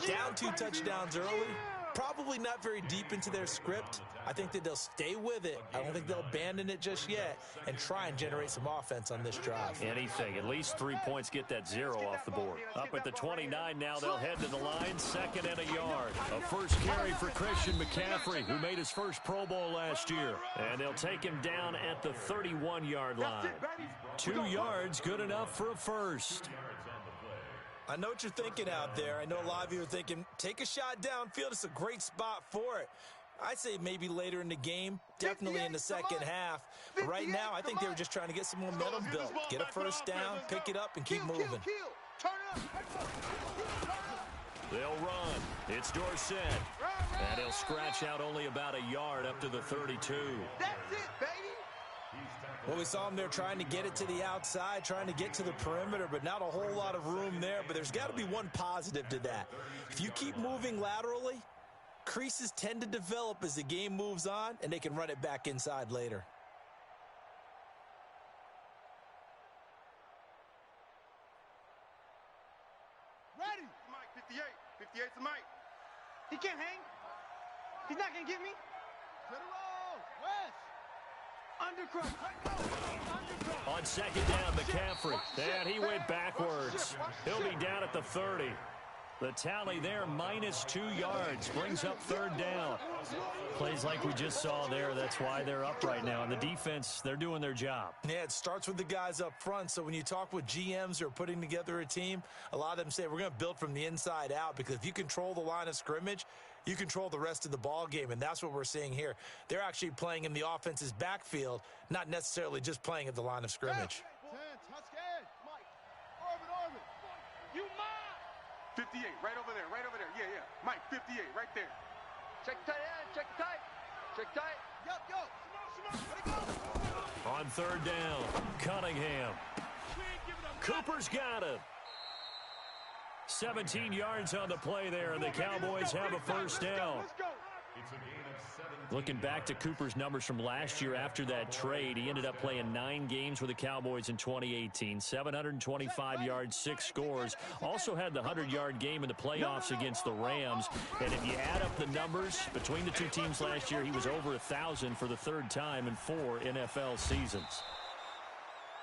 Down 2 touchdowns early, probably not very deep into their script. I think that they'll stay with it. I don't think they'll abandon it just yet and try and generate some offense on this drive. Anything. At least 3 points, get that 0 off the board. Up at the 29 now, they'll head to the line, 2nd and a yard. A first carry for Christian McCaffrey, who made his first Pro Bowl last year. And they'll take him down at the 31-yard line. 2 yards, good enough for a first. I know what you're thinking out there. I know a lot of you are thinking, take a shot downfield. It's a great spot for it. I'd say maybe later in the game, definitely in the second half. But right now, I think they were just trying to get some momentum built. Get a first down, pick it up, and keep moving. They'll run. It's Dorsett. And he'll scratch out only about a yard up to the 32. That's it, baby. Well, we saw him there trying to get it to the outside, trying to get to the perimeter, but not a whole lot of room there. But there's got to be one positive to that. If you keep moving laterally, creases tend to develop as the game moves on, and they can run it back inside later. Ready. Mike, 58. 58's Mike. He can't hang. He's not going to get me. To the roll. West. Undercross. On second down, McCaffrey. And he went backwards. He'll be down at the 30. The tally there, -2 yards, brings up 3rd down. Plays like we just saw there. That's why they're up right now. And the defense, they're doing their job. Yeah, it starts with the guys up front. So when you talk with GMs who are putting together a team, a lot of them say we're going to build from the inside out, because if you control the line of scrimmage, you control the rest of the ball game, and that's what we're seeing here. They're actually playing in the offense's backfield, not necessarily just playing at the line of scrimmage. 58, right over there, right over there. Yeah, yeah. Mike, 58, right there. Check tight end, check tight. Check tight. Yo. On 3rd down, Cunningham. Cooper's got it. 17 yards on the play there, and the Cowboys have a first down. Let's go. Looking back to Cooper's numbers from last year after that trade, he ended up playing 9 games with the Cowboys in 2018. 725 yards, 6 scores. Also had the 100-yard game in the playoffs against the Rams. And if you add up the numbers between the 2 teams last year, he was over 1,000 for the 3rd time in 4 NFL seasons.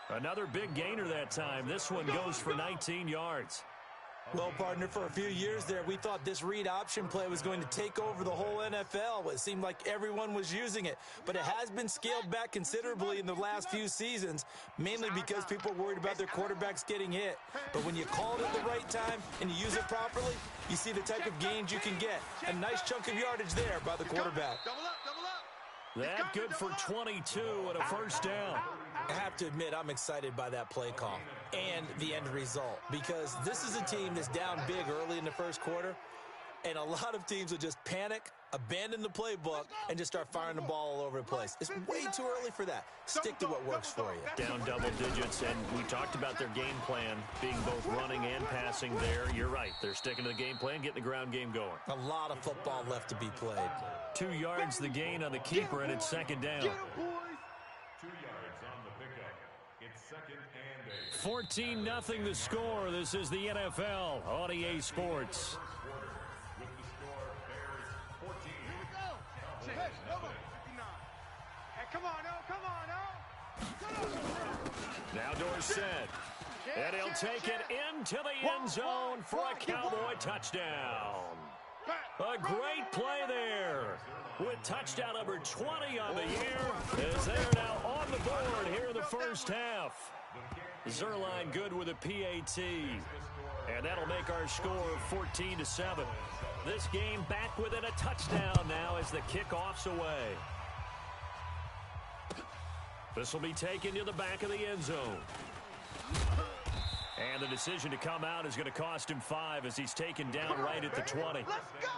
Another big gainer that time. This one goes for 19 yards. Well, partner, for a few years there, we thought this read option play was going to take over the whole NFL. It seemed like everyone was using it, but it has been scaled back considerably in the last few seasons, mainly because people are worried about their quarterbacks getting hit. But when you call it at the right time and you use it properly, you see the type of gains you can get. A nice chunk of yardage there by the quarterback. Double up, double up. That good for 22 and a first down. I have to admit, I'm excited by that play call and the end result, because this is a team that's down big early in the first quarter, and a lot of teams will just panic, abandon the playbook, and just start firing the ball all over the place. It's way too early for that. Stick to what works for you. Down double digits, and we talked about their game plan being both running and passing there. You're right. They're sticking to the game plan, getting the ground game going. A lot of football left to be played. 2 yards the gain on the keeper, and it's second down. 2 yards on the pickup. It's second and 8. 14-0 the score. This is the NFL on EA Sports. With the score, Bears 14. Hey, come on, Now Dorsett. And he'll take it into the end zone for a Cowboy touchdown. A great play there. With touchdown number 20 on the year, as they're now on the board here in the first half. Zerline good with a PAT. And that'll make our score 14-7. This game back within a touchdown now as the kickoff's away. This will be taken to the back of the end zone. And the decision to come out is going to cost him 5 as he's taken down right at the 20. Let's go!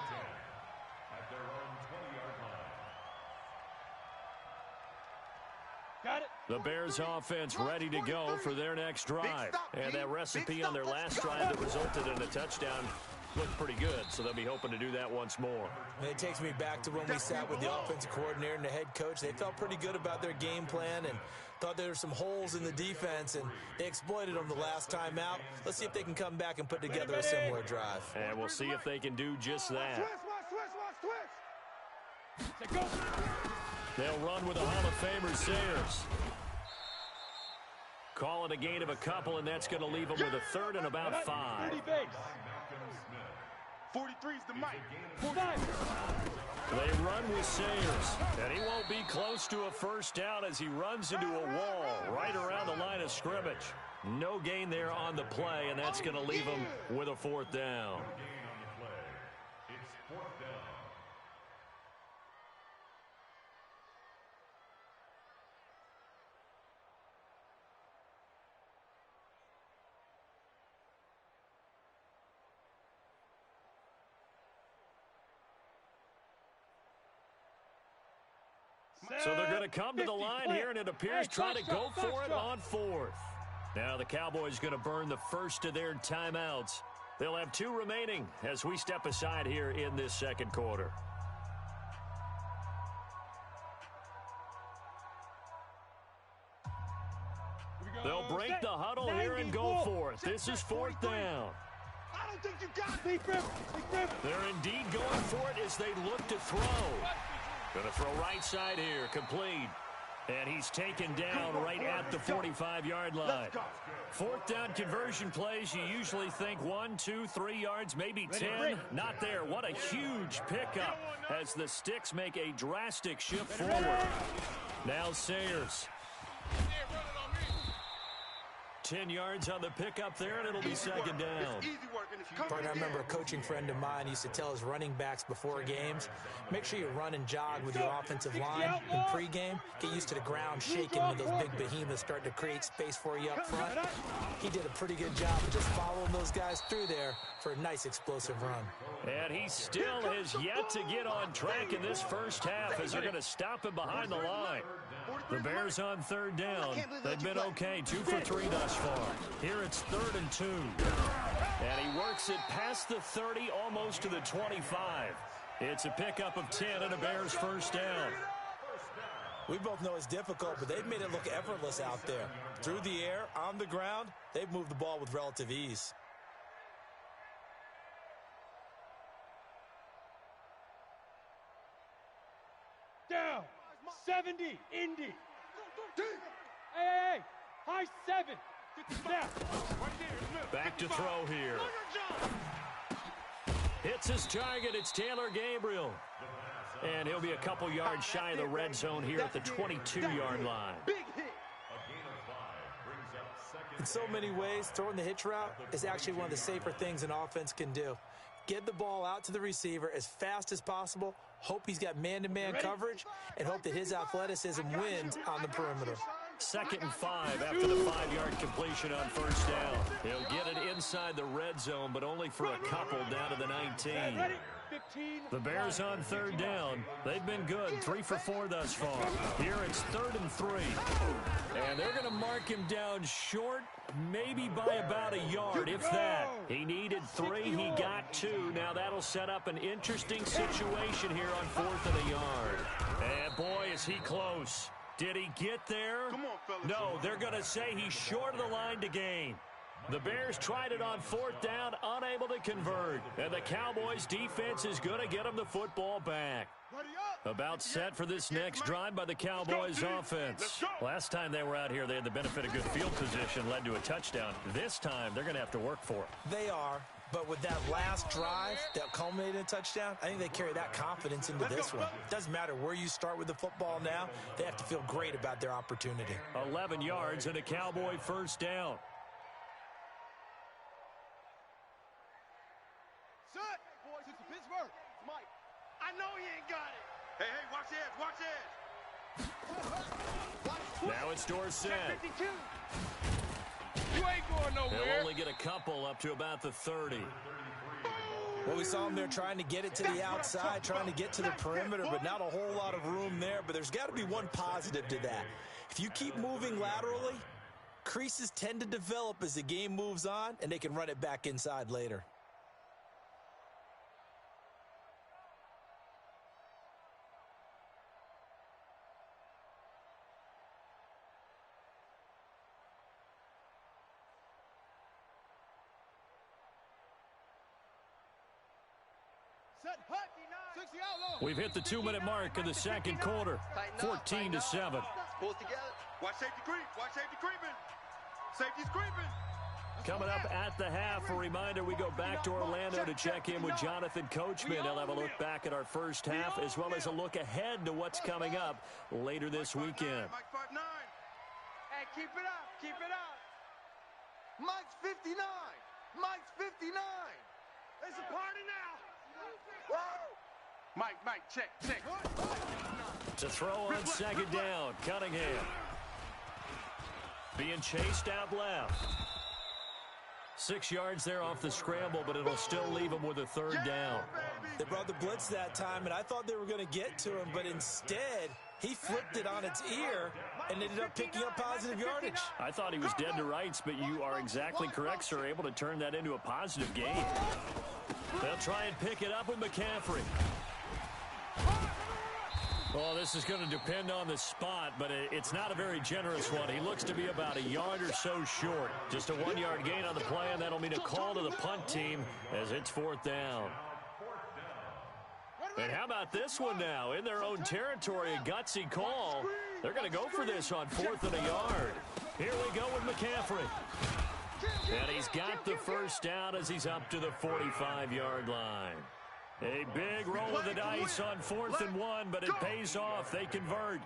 At their own 20-yard line. Got it. The Bears offense ready to go for their next drive. And that recipe on their last drive that resulted in a touchdown looked pretty good, so they'll be hoping to do that once more. And it takes me back to when we sat with the offensive coordinator and the head coach. They felt pretty good about their game plan and thought there were some holes in the defense, and they exploited them the last time out. Let's see if they can come back and put together a similar drive. And we'll see if they can do just that. Twist. They'll run with a Hall of Famer, Sayers. Call it a gain of a couple, and that's going to leave them with a third and about 5. 43 is the mic. They run with Sayers, and he won't be close to a first down as he runs into a wall right around the line of scrimmage. No gain there on the play, and that's going to leave him with a fourth down. Gain on the play. It's fourth down. So they're going to come to the line here, and it appears trying to go for it on fourth. Now the Cowboys going to burn the first of their timeouts. They'll have 2 remaining as we step aside here in this second quarter. They'll break the huddle here and go for it. This is fourth down. I don't think you got me, Griff. They're indeed going for it as they look to throw. Going to throw right side here, complete. And he's taken down right at the 45-yard line. Fourth down conversion plays, you usually think 1, 2, 3 yards, maybe 10. Not there. What a huge pickup as the Sticks make a drastic shift forward. Now Sayers. 10 yards on the pickup there, and it'll be second down. Partner, I remember a coaching friend of mine used to tell his running backs before games, make sure you run and jog with your offensive line in pregame. Get used to the ground shaking when those big behemoths start to create space for you up front. He did a pretty good job of just following those guys through there for a nice explosive run. And he still has yet to get on track in this first half as they're going to stop him behind the line. The Bears on third down. They've been okay, 2 for 3 thus far. Here it's 3rd and 2. And he works it past the 30, almost to the 25. It's a pickup of 10 and a Bears first down. We both know it's difficult, but they've made it look effortless out there. Through the air, on the ground, they've moved the ball with relative ease. Down. 70. Indy. Hey. High 7. Back to throw here. Hits his target. It's Taylor Gabriel. And he'll be a couple yards shy of the red zone here at the 22-yard line. In so many ways, throwing the hitch route is actually one of the safer things an offense can do. Get the ball out to the receiver as fast as possible, hope he's got man-to-man coverage, and hope that his athleticism wins on the perimeter. 2nd and 5 after the 5-yard completion on first down. He'll get it inside the red zone, but only for a couple down to the 19. The Bears on 3rd down. They've been good, 3 for 4 thus far. Here it's 3rd and 3. And they're going to mark him down short, maybe by about a yard, if that. He needed 3, he got 2. Now that'll set up an interesting situation here on 4th and a yard. And boy, is he close. Did he get there? Come on, fellas. No, they're going to say he's short of the line to gain. The Bears tried it on 4th down, unable to convert. And the Cowboys' defense is going to get them the football back. About set for this next drive by the Cowboys offense. Last time they were out here, they had the benefit of good field position, led to a touchdown. This time, they're going to have to work for it. They are, but with that last drive that culminated in a touchdown, I think they carry that confidence into this one. It doesn't matter where you start with the football now. They have to feel great about their opportunity. 11 yards and a Cowboy first down. Set. Boys, it's Pittsburgh. It's Mike. I know he ain't got it. Hey, watch the edge, watch the edge. Now it's Dorsett. 52. You ain't going He'll nowhere. only get a couple up to about the 30. Well, we saw him there trying to get it to the outside, trying to get to the perimeter, but not a whole lot of room there. But there's got to be one positive to that. If you keep moving laterally, creases tend to develop as the game moves on, and they can run it back inside later. Set. Hut. 60 outlaw. We've hit the 2-minute mark of the second quarter. 14-7. Pull it together. Watch safety creep, watch safety creeping. Safety's creeping. Coming up at the half, a reminder, we go back to Orlando to check in with Jonathan Coachman. He'll have a look back at our first half as well as a look ahead to what's coming up later this weekend. Mike 5'9". Hey, keep it up. Keep it up. Mike's 59. Mike's 59. It's a party now. Woo! Mike, check. To throw on second down, Cunningham. Being chased out left. 6 yards there off the scramble, but it'll still leave him with a 3rd down. They brought the blitz that time, and I thought they were going to get to him, but instead, he flipped it on its ear and ended up picking up positive yardage. I thought he was dead to rights, but you are exactly correct, sir. Able to turn that into a positive gain. They'll try and pick it up with McCaffrey. Well, this is going to depend on the spot, but it's not a very generous one. He looks to be about a yard or so short. Just a 1-yard gain on the play, and that'll mean a call to the punt team as it's 4th down. And how about this one now? In their own territory, a gutsy call. They're going to go for this on 4th and a yard. Here we go with McCaffrey. And he's got the first down as he's up to the 45-yard line. A big roll of the dice on 4th and 1, but it pays off. They convert.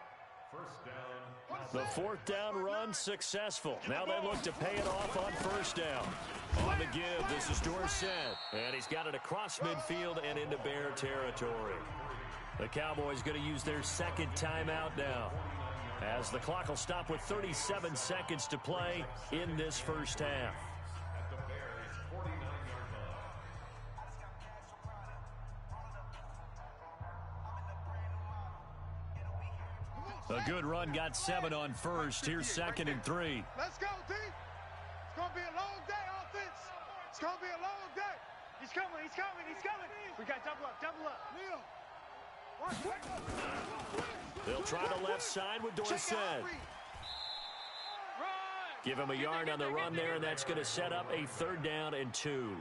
The 4th down run successful. Now they look to pay it off on 1st down. On the give, this is Dorsett. And he's got it across midfield and into Bear territory. The Cowboys going to use their 2nd timeout now, as the clock will stop with 37 seconds to play in this first half. A good run, got 7 on first. Here's 2nd and 3. Let's go, D. It's going to be a long day, offense. It's going to be a long day. He's coming. We got double up. Neil. They'll try the left side with Dorsett. Give him a yard on the run there, and that's going to set up a 3rd down and 2.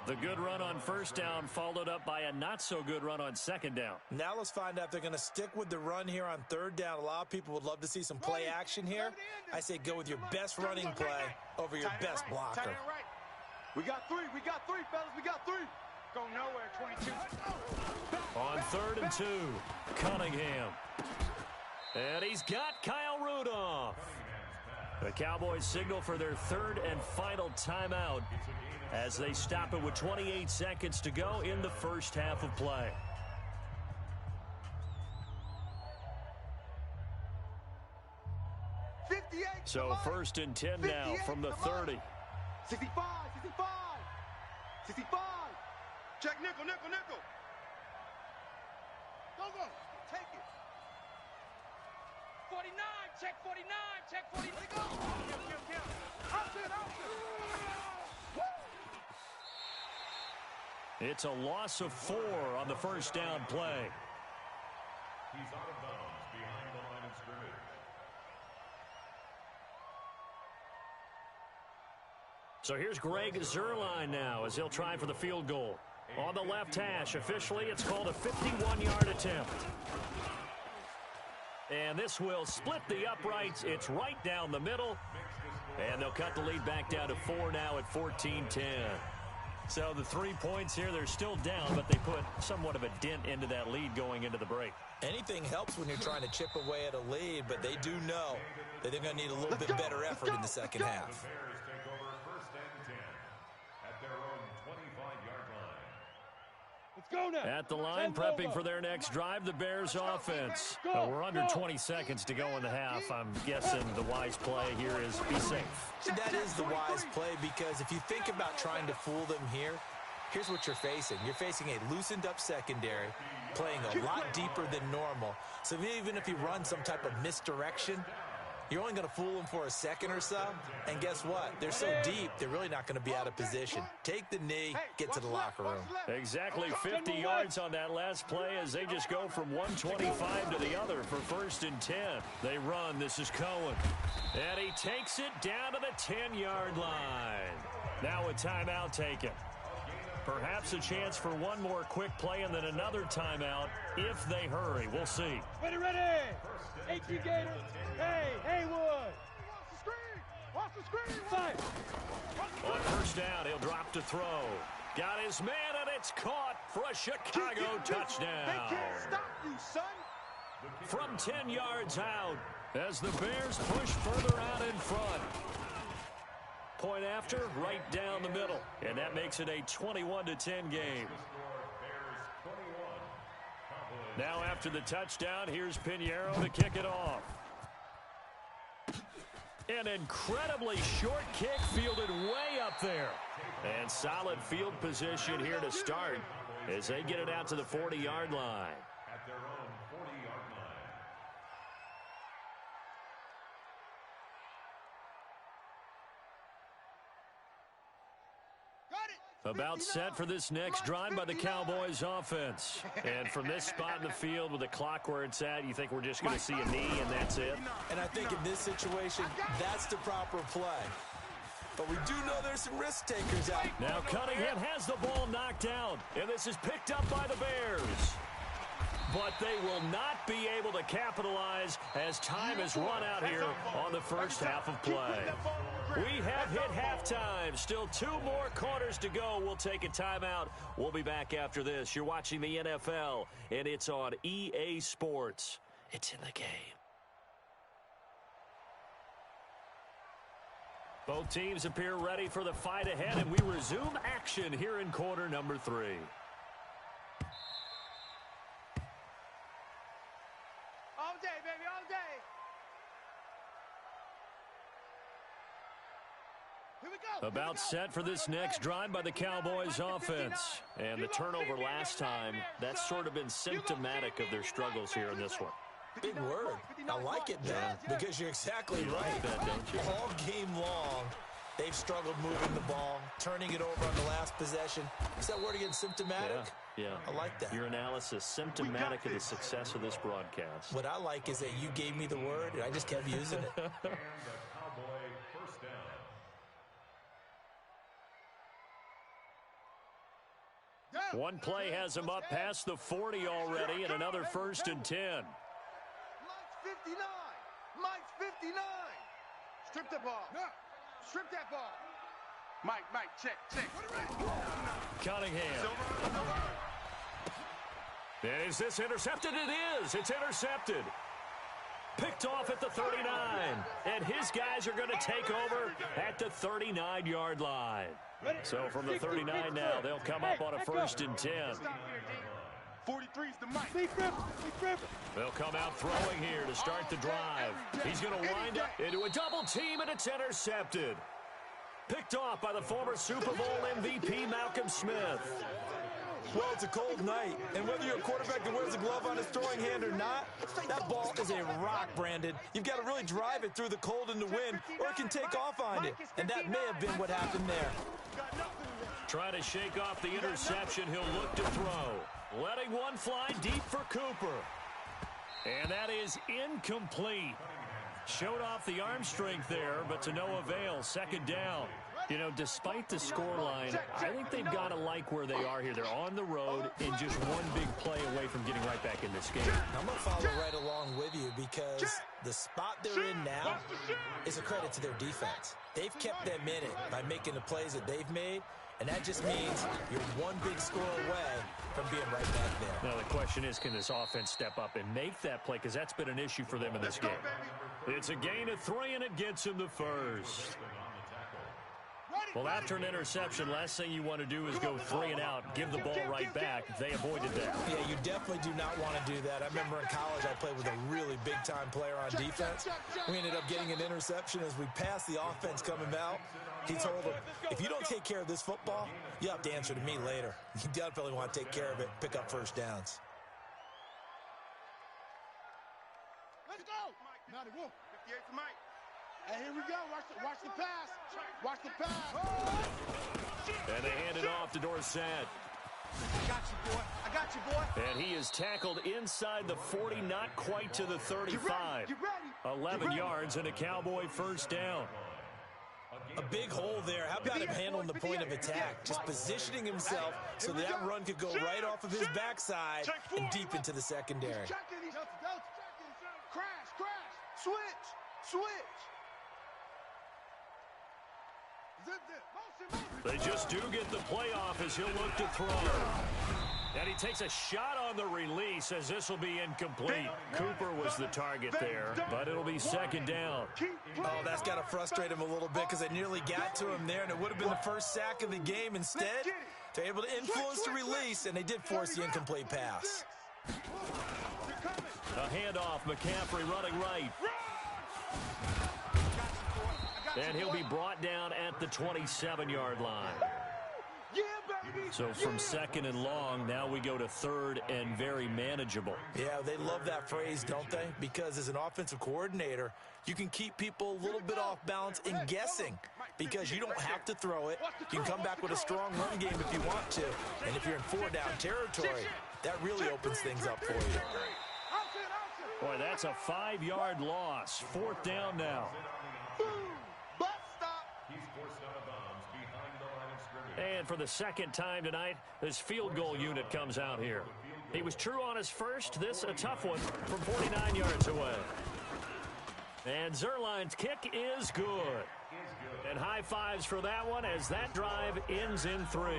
The good run on first down followed up by a not-so-good run on second down. Now let's find out if they're going to stick with the run here on third down. A lot of people would love to see some play action here. I say go with your best running play over your best blocker. We got three, fellas, we got three. Go nowhere, 22. On 3rd and 2, Cunningham. And he's got Kyle Rudolph. The Cowboys signal for their 3rd and final timeout as they stop it with 28 seconds to go in the first half of play. So 1st and 10 now from the 30. 65. Check nickel. Go. Take it. 49, check 49. Kill. Option. It's a loss of 4 on the first down play. He's out of bounds behind the line of scrimmage. So here's Greg Zuerlein now as he'll try for the field goal. On the left hash, officially, it's called a 51-yard attempt. And this will split the uprights. It's right down the middle. And they'll cut the lead back down to 4 now at 14-10. So the 3 points here, they're still down, but they put somewhat of a dent into that lead going into the break. Anything helps when you're trying to chip away at a lead, but they do know that they're going to need a little bit better effort in the second half. The Bears take over 1st and 10 at their own 25-yard line. Let's go now. At the line, prepping for their next drive, the Bears offense. We're under 20 seconds to go in the half. I'm guessing the wise play here is be safe. That is the wise play, because if you think about trying to fool them here, here's what you're facing. You're facing a loosened up secondary, playing a lot deeper than normal. So even if you run some type of misdirection, you're only going to fool them for a second or so. And guess what? They're so deep, they're really not going to be out of position. Take the knee, get to the locker room. Exactly 50 yards on that last play as they just go from 125 to the other for 1st and 10. They run. This is Cohen. And he takes it down to the 10-yard line. Now a timeout taken. Perhaps a chance for one more quick play and then another timeout if they hurry. We'll see. Ready. 18 Gators. Hey, Haywood. Watch the screen. Fight. On first down, he'll drop to throw. Got his man, and it's caught for a Chicago touchdown. They can't stop you, son. From 10 yards out as the Bears push further out in front. Point after, right down the middle. And that makes it a 21-10 game. Now after the touchdown, here's Pinheiro to kick it off. An incredibly short kick fielded way up there. And solid field position here to start as they get it out to the 40-yard line. At their own 40-yard line. About set for this next drive by the Cowboys offense. And from this spot in the field with the clock where it's at, you think we're just going to see a knee and that's it? And I think in this situation, that's the proper play. But we do know there's some risk takers out. Now Cunningham has the ball knocked out, and this is picked up by the Bears. But they will not be able to capitalize as time has run out here on the first half of play. We have hit halftime. Still 2 more quarters to go. We'll take a timeout. We'll be back after this. You're watching the NFL, and it's on EA Sports. It's in the game. Both teams appear ready for the fight ahead, and we resume action here in quarter number 3. All day, baby, all day. Here we go. About set for this next drive by the Cowboys offense. And the turnover last time, that's sort of been symptomatic of their struggles here in this one. Big word. I like it, man, because you're exactly right. That, don't you? All game long, they've struggled moving the ball, turning it over on the last possession. Is that word again, symptomatic? Yeah. I like that. Your analysis, symptomatic of the success of this broadcast. What I like is that you gave me the word, and I just kept using it. And the Cowboy first down. One play has him up past the 40 already, and another 1st and 10. Mike's 59. Mike's 59. Strip the ball. No. Strip that ball. Mike, check. Cunningham. And is this intercepted? It is. It's intercepted. Picked off at the 39. And his guys are going to take over at the 39-yard line. So from the 39 now, they'll come up on a 1st and 10. 43's the Mike. They'll come out throwing here to start the drive. He's going to wind up into a double team, and it's intercepted. Picked off by the former Super Bowl MVP, Malcolm Smith. Well, it's a cold night, and whether you're a quarterback that wears a glove on his throwing hand or not, that ball is a rock, Brandon. You've got to really drive it through the cold and the wind, or it can take off on you, and that may have been what happened there. Trying to shake off the interception, he'll look to throw. Letting one fly deep for Cooper. And that is incomplete. Showed off the arm strength there, but to no avail. 2nd down. You know, despite the scoreline, I think they've got to like where they are here. They're on the road and just one big play away from getting right back in this game. I'm going to follow right along with you because the spot they're in now is a credit to their defense. They've kept them in it by making the plays that they've made, and that just means you're one big score away from being right back there. Now, the question is, can this offense step up and make that play? Because that's been an issue for them in this game. It's a gain of 3, and it gets him the 1st. Well, after an interception, last thing you want to do is go 3 and out, give the ball right back. They avoided that. Yeah, you definitely do not want to do that. I remember in college I played with a really big-time player on defense. We ended up getting an interception as we passed the offense coming out. He told him, if you don't take care of this football, you have to answer to me later. You definitely want to take care of it, pick up 1st downs. Let's go. Now the wolf. 58's Mike. And here we go. Watch the pass. Watch the pass. And they hand it off to Dorsett. I got you, boy. I got you, boy. And he is tackled inside the 40, not quite to the 35. Get ready. 11 yards and a Cowboy 1st down. A big hole there. How about him handling the point of attack? Just positioning himself so that run could go right off of his backside and deep into the secondary. Crash. Switch. They just do get the playoff as he'll look to throw. And he takes a shot on the release as this will be incomplete. Cooper was the target there, but it'll be 2nd down. Oh, that's got to frustrate him a little bit because they nearly got to him there, and it would have been the first sack of the game. Instead, they're able to influence the release, and they did force the incomplete pass. A handoff, McCaffrey running right. And he'll be brought down at the 27-yard line. So from 2nd and long, now we go to 3rd and very manageable. Yeah, they love that phrase, don't they? Because as an offensive coordinator, you can keep people a little bit off balance and guessing because you don't have to throw it. You can come back with a strong run game if you want to. And if you're in 4-down territory, that really opens things up for you. Boy, that's a 5-yard loss. 4th down now. And for the 2nd time tonight, this field goal unit comes out here. He was true on his first. This a tough one from 49 yards away. And Zerline's kick is good. And high fives for that one as that drive ends in 3.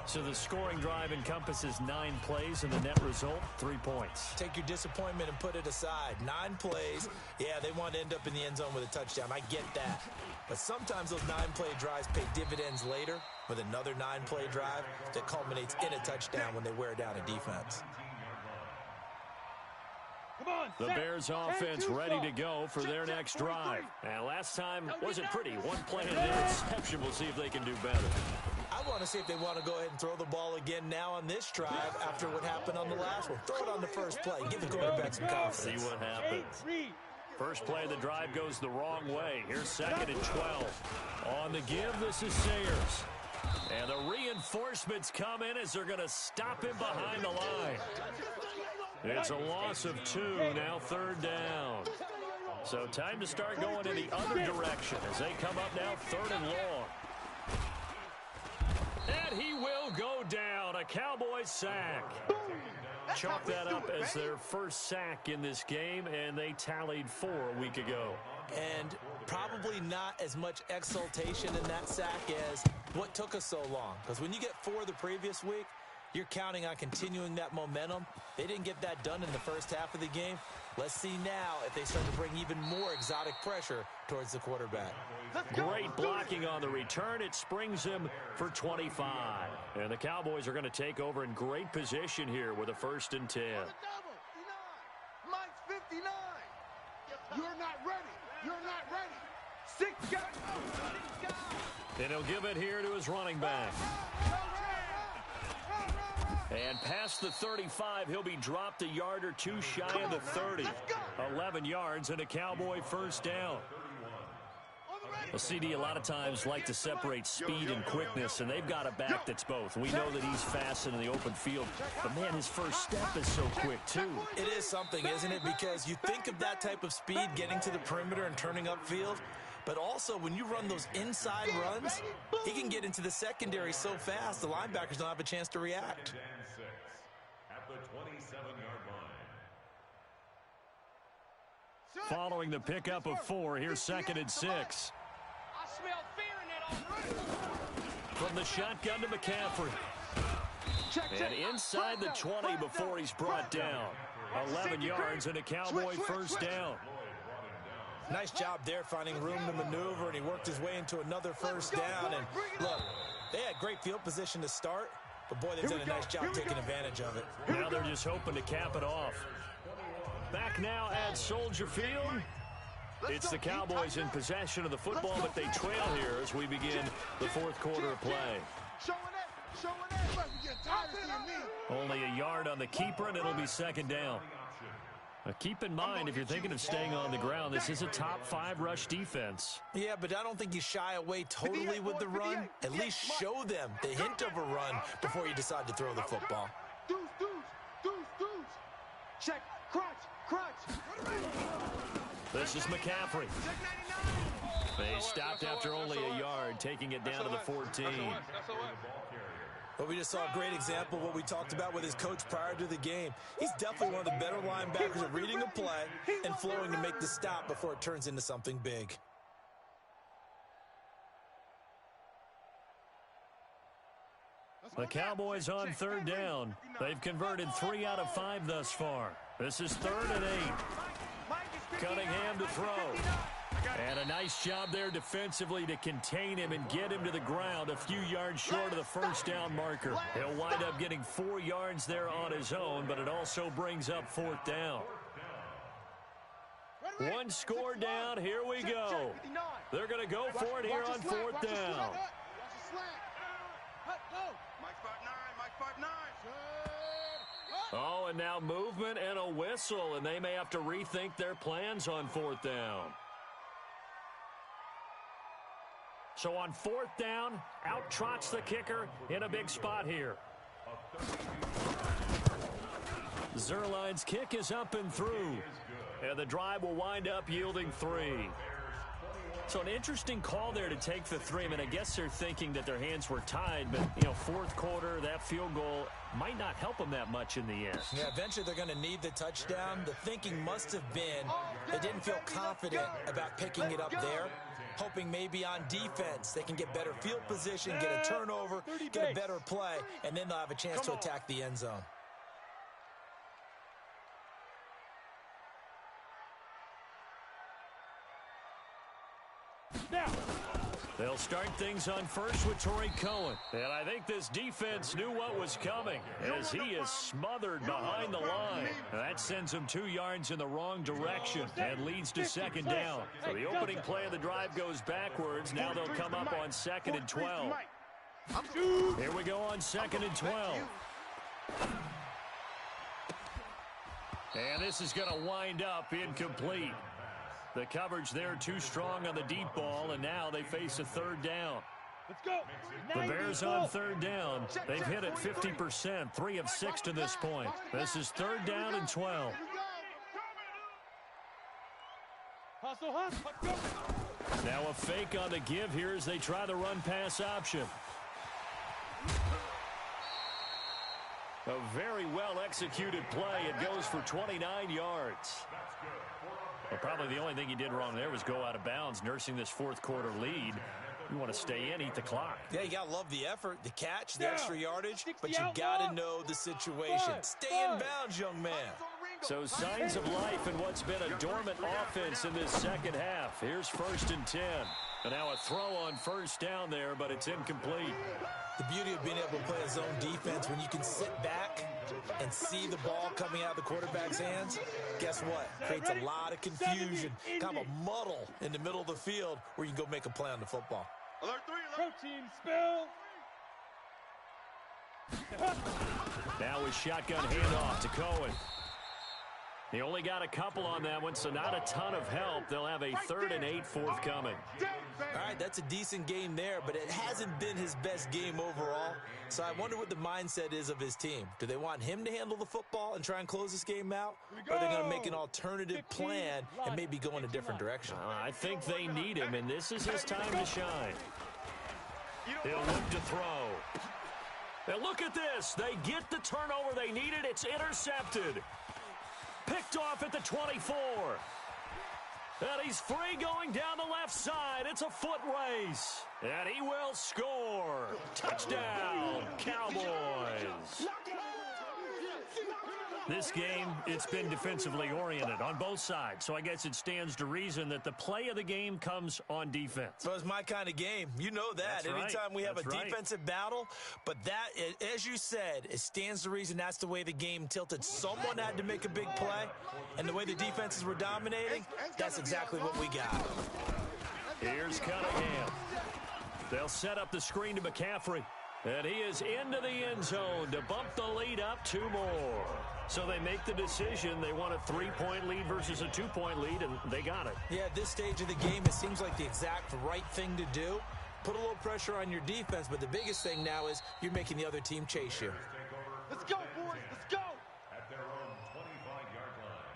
So the scoring drive encompasses 9 plays, and the net result, 3 points. Take your disappointment and put it aside. 9 plays. Yeah, they want to end up in the end zone with a touchdown. I get that. But sometimes those 9-play drives pay dividends later with another 9-play drive that culminates in a touchdown when they wear down a defense. The Bears offense ready to go for their next drive. And last time wasn't pretty. 1 play and an interception. We'll see if they can do better. I want to see if they want to go ahead and throw the ball again now on this drive after what happened on the last one. Throw it on the first play. Give the quarterback some confidence. See what happens. First play of the drive goes the wrong way. Here's 2nd and 12. On the give, this is Sayers. And the reinforcements come in as they're going to stop him behind the line. It's a loss of 2, now 3rd down. So time to start going in the other direction as they come up now 3rd and long. And he will go down. A a Cowboys sack. Chalk that up as their first sack in this game, and they tallied 4 a week ago. And probably not as much exultation in that sack as what took us so long. Because when you get 4 the previous week, you're counting on continuing that momentum. They didn't get that done in the first half of the game. Let's see now if they start to bring even more exotic pressure towards the quarterback. Great blocking on the return. It springs him for 25. And the Cowboys are going to take over in great position here with a 1st and 10. Mike's 59. You're not ready. You're not ready. 6 guys. And he'll give it here to his running back. And past the 35, he'll be dropped a yard or 2 shy of the 30. 11 yards and a Cowboy 1st down. Well, CD, a lot of times like to separate speed and quickness, and they've got a back that's both. We know that he's fast in the open field, but, man, his first step is so quick, too. It is something, isn't it? Because you think of that type of speed getting to the perimeter and turning upfield, but also when you run those inside runs, he can get into the secondary so fast the linebackers don't have a chance to react. At the 27-yard line. Following the pickup of 4, here's 2nd and 6. I smell fear in that offense. From the shotgun to McCaffrey. And inside the 20 before he's brought down. 11 yards and a Cowboy 1st down. Nice job there finding room to maneuver, and he worked his way into another 1st down. And look, they had great field position to start, but boy, they've done a nice job taking advantage of it. Now they're just hoping to cap it off. Back now at Soldier Field. It's the Cowboys in possession of the football, but they trail here as we begin the 4th quarter of play. Only a yard on the keeper, and it'll be 2nd down. Now keep in mind, if you're thinking of staying on the ground, this is a top 5 rush defense. Yeah, but I don't think you shy away totally with the run. At least show them the hint of a run before you decide to throw the football. Check, crunch. This is McCaffrey. They stopped after only a yard, taking it down to the 14. But we just saw a great example of what we talked about with his coach prior to the game. He's definitely one of the better linebackers at reading a play and flowing to make the stop before it turns into something big. The Cowboys on 3rd down. They've converted 3 out of 5 thus far. This is 3rd and 8. Cunningham to throw. And a nice job there defensively to contain him and get him to the ground a few yards short of the 1st down marker. He'll wind up getting 4 yards there on his own, but it also brings up 4th down. 1 score down. Here we go. They're going to go for it here on 4th down. Oh, and now movement and a whistle, and they may have to rethink their plans on 4th down. So on 4th down, out trots the kicker in a big spot here. Zerline's kick is up and through, and the drive will wind up yielding 3. So an interesting call there to take the 3. I mean, I guess they're thinking that their hands were tied, but, 4th quarter, that field goal might not help them that much in the end. Yeah, eventually they're going to need the touchdown. The thinking must have been they didn't feel confident about picking it up there, hoping maybe on defense they can get better field position, get a turnover, get a better play, and then they'll have a chance to attack the end zone. Now, they'll start things on first with Torrey Cohen. And I think this defense knew what was coming as he is smothered behind the line. That sends him 2 yards in the wrong direction and leads to 2nd down. So the opening play of the drive goes backwards. Now they'll come up on 2nd and 12. Here we go on 2nd and 12. And this is going to wind up incomplete. The coverage there too strong on the deep ball, and now they face a 3rd down. Let's go. The Bears on 3rd down. They've hit it 50%, 3 of 6 to this point. This is 3rd down and 12. Now a fake on the give here as they try the run-pass option. A very well-executed play. It goes for 29 yards. Well, probably the only thing he did wrong there was go out of bounds, nursing this fourth-quarter lead. You want to stay in, eat the clock. Yeah, you got to love the effort, the catch, the extra yardage, but you got to know the situation. Stay in bounds, young man. So signs of life in what's been a dormant offense in this second half. Here's 1st and 10. And now a throw on first down there, but it's incomplete. The beauty of being able to play a zone defense when you can sit back and see the ball coming out of the quarterback's hands, guess what? Creates a lot of confusion, kind of a muddle in the middle of the field where you can go make a play on the football. Alert 3, alert. Protein spill. Now a shotgun handoff to Cohen. He only got a couple on that one, so not a ton of help. They'll have a 3rd and 8 forthcoming. All right, that's a decent game there, but it hasn't been his best game overall. So I wonder what the mindset is of his team. Do they want him to handle the football and try and close this game out? Or are they going to make an alternative plan and maybe go in a different direction? I think they need him, and this is his time to shine. He'll look to throw. And look at this. They get the turnover they needed. It's intercepted. Picked off at the 24. And he's free going down the left side. It's a foot race. And he will score. Touchdown, Cowboys. This game, it's been defensively oriented on both sides. So I guess it stands to reason that the play of the game comes on defense. So it's my kind of game. You know that. That's right. Anytime we have That's a right. defensive battle. But that, as you said, it stands to reason that's the way the game tilted. Someone had to make a big play. And the way the defenses were dominating, that's exactly what we got. Here's Cunningham. They'll set up the screen to McCaffrey. And he is into the end zone to bump the lead up 2 more. So they make the decision. They want a 3-point lead versus a 2-point lead, and they got it. Yeah, at this stage of the game, it seems like the exact right thing to do. Put a little pressure on your defense, but the biggest thing now is you're making the other team chase you. Let's go, boys. Let's go. At their own 25-yard line.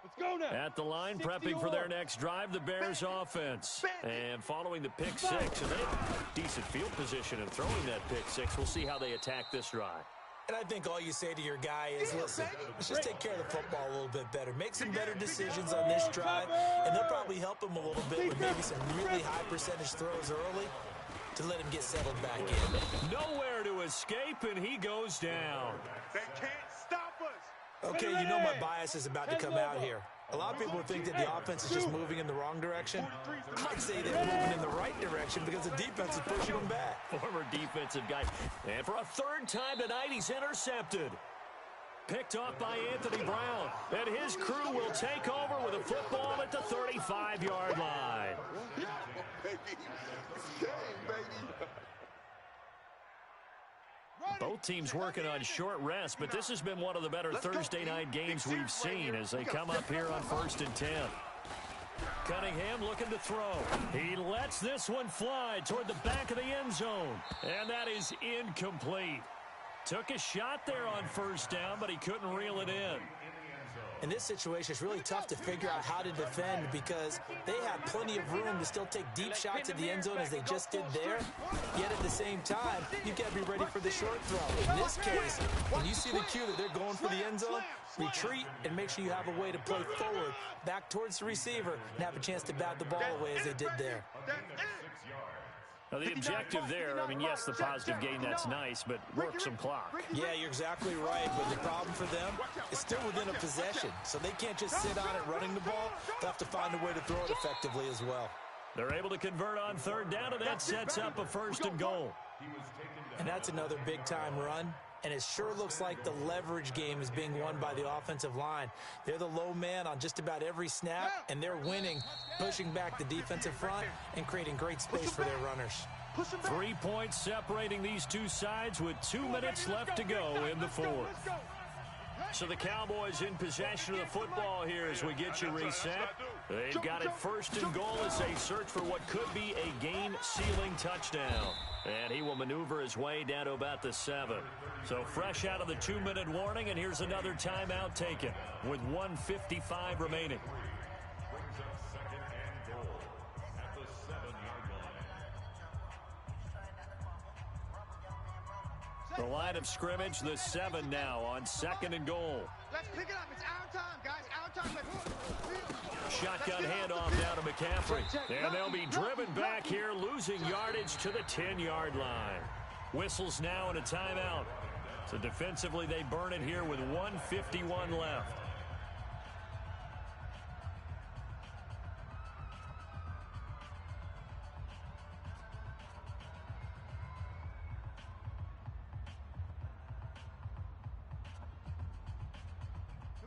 Let's go now. At the line, prepping for their next drive, the Bears offense. And following the pick 6, and they have decent field position in throwing that pick 6. We'll see how they attack this drive. And I think all you say to your guy is, listen, let's just take care of the football a little bit better. Make some better decisions on this drive, and they'll probably help him a little bit with maybe some really high percentage throws early to let him get settled back in. Nowhere to escape, and he goes down. They can't stop us. Okay, you know my bias is about to come out here. A lot of people think that the offense is just moving in the wrong direction. I'd say they're moving in the right direction because the defense is pushing them back. Former defensive guy. And for a 3rd time tonight, he's intercepted. Picked off by Anthony Brown. And his crew will take over with a football at the 35-yard line. Both teams working on short rest, but this has been one of the better Thursday night games we've seen as they come up here on 1st and 10. Cunningham looking to throw. He lets this one fly toward the back of the end zone, and that is incomplete. Took a shot there on 1st down, but he couldn't reel it in. In this situation, it's really tough to figure out how to defend because they have plenty of room to still take deep shots at the end zone as they just did there. Yet at the same time, you've got to be ready for the short throw. In this case, when you see the cue that they're going for the end zone, retreat and make sure you have a way to play forward, back towards the receiver, and have a chance to bat the ball away as they did there. Now, the objective there, I mean, yes, the positive gain, that's nice, but work some clock. Yeah, you're exactly right, but the problem for them is still within a possession, so they can't just sit on it running the ball. They'll have to find a way to throw it effectively as well. They're able to convert on 3rd down, and that sets up a 1st and goal. And that's another big-time run. And it sure looks like the leverage game is being won by the offensive line. They're the low man on just about every snap, and they're winning, pushing back the defensive front and creating great space for their runners. 3 points separating these two sides with 2 minutes left to go in the 4th. So the Cowboys in possession of the football here as we get you reset. They've got it 1st and goal as they search for what could be a game-sealing touchdown. And he will maneuver his way down to about the 7. So fresh out of the 2-minute warning, and here's another timeout taken with 1:55 remaining. Brings up 2nd and goal at the 7-yard line. The line of scrimmage, the 7 now on 2nd and goal. Let's pick it up. It's our time, guys. Our time. Shotgun handoff down to McCaffrey. And they'll be driven back here, losing yardage to the 10-yard line. Whistles now and a timeout. So defensively, they burn it here with 1:51 left.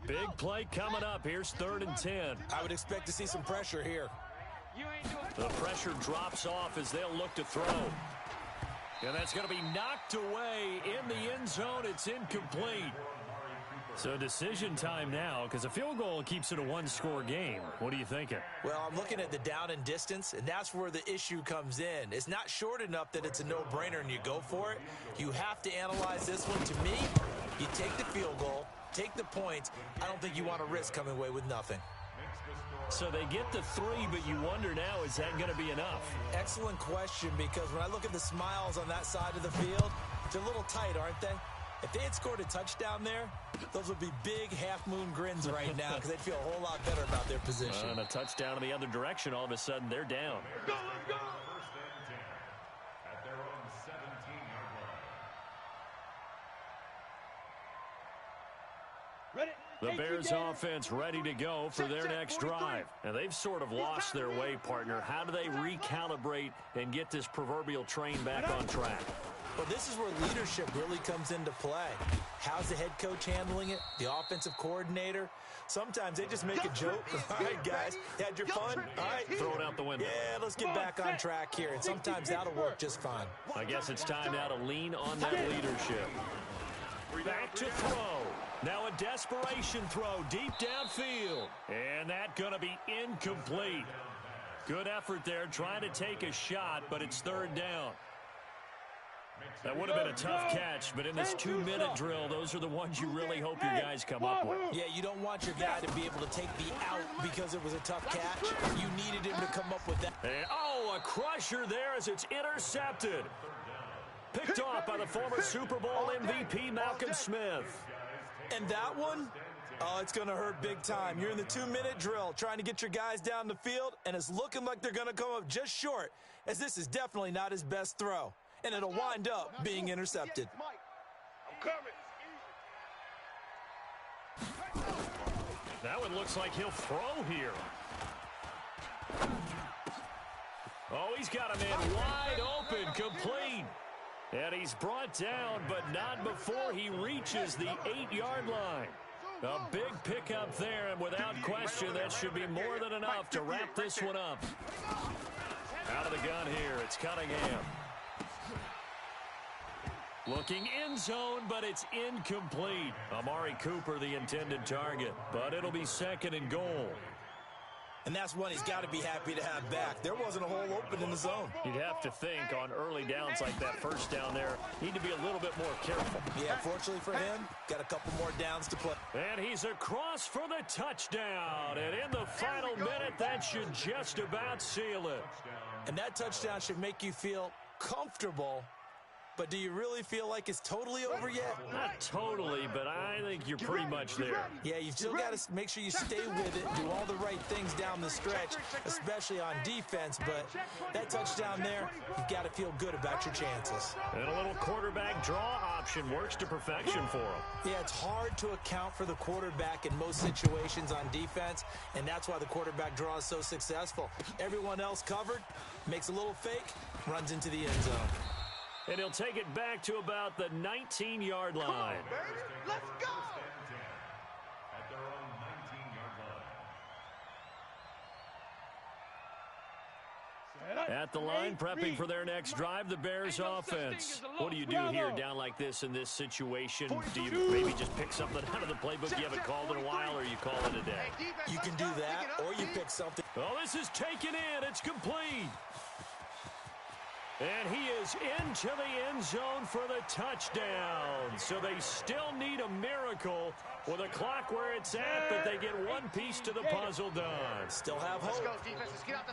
Big play coming up. Here's 3rd and 10. I would expect to see some pressure here. The pressure drops off as they'll look to throw. And that's going to be knocked away in the end zone. It's incomplete. So decision time now, because a field goal keeps it a 1-score game. What are you thinking? Well, I'm looking at the down and distance, and that's where the issue comes in. It's not short enough that it's a no-brainer and you go for it. You have to analyze this one. To me, you take the field goal, take the points. I don't think you want to risk coming away with nothing. So they get the 3, but you wonder now, is that going to be enough? Excellent question, because when I look at the smiles on that side of the field, they're a little tight, aren't they? If they had scored a touchdown there, those would be big half-moon grins right now because they'd feel a whole lot better about their position. And a touchdown in the other direction, all of a sudden they're down. Let's go, let's go. 1st and 10 at their own 17-yard line. Ready? The Bears offense ready to go for their next drive. And they've sort of lost their way, partner. How do they recalibrate and get this proverbial train back on track? Well, this is where leadership really comes into play. How's the head coach handling it? The offensive coordinator? Sometimes they just make a joke. All right, guys, you had your fun? All right. Throw it out the window. Yeah, let's get back on track here. And sometimes that'll work just fine. I guess it's time now to lean on that leadership. Back to throw. Now a desperation throw deep downfield. And that going to be incomplete. Good effort there trying to take a shot, but it's 3rd down. That would have been a tough catch, but in this 2-minute drill, those are the ones you really hope your guys come up with. Yeah, you don't want your guy to be able to take the out because it was a tough catch. You needed him to come up with that. And, a crusher there as it's intercepted. Picked off by the former Super Bowl MVP Malcolm Smith. And that one, it's going to hurt big time. You're in the 2-minute drill trying to get your guys down the field, and it's looking like they're going to come up just short, as this is definitely not his best throw. And it'll wind up being intercepted. I'm coming. That one looks like he'll throw here. Oh, he's got a man wide open, complete. And he's brought down, but not before he reaches the 8-yard line. A big pickup there, and without question, that should be more than enough to wrap this one up. Out of the gun here, it's Cunningham. Looking end zone, but it's incomplete. Amari Cooper, the intended target, but it'll be 2nd and goal. And that's one he's got to be happy to have back. There wasn't a hole open in the zone. You'd have to think on early downs like that first down there, need to be a little bit more careful. Yeah, fortunately for him, got a couple more downs to play. And he's across for the touchdown. And in the final minute, that should just about seal it. And that touchdown should make you feel comfortable. But do you really feel like it's totally over yet? Not totally, but I think you're pretty much there. Yeah, you've still got to make sure you stay with it, do all the right things down the stretch, especially on defense. But that touchdown there, you've got to feel good about your chances. And a little quarterback draw option works to perfection for him. Yeah, it's hard to account for the quarterback in most situations on defense, and that's why the quarterback draw is so successful. Everyone else covered, makes a little fake, runs into the end zone. And he'll take it back to about the 19-yard line. Let's go! At their own 19-yard line. At the line, prepping for their next drive, the Bears offense. What do you do here down like this in this situation? Do you maybe just pick something out of the playbook you haven't called in a while, or you call it a day? You can do that, or you pick something. Oh, this is taken in. It's complete. And he is into the end zone for the touchdown. So they still need a miracle with a clock where it's at, but they get one piece to the puzzle done. Still have hope.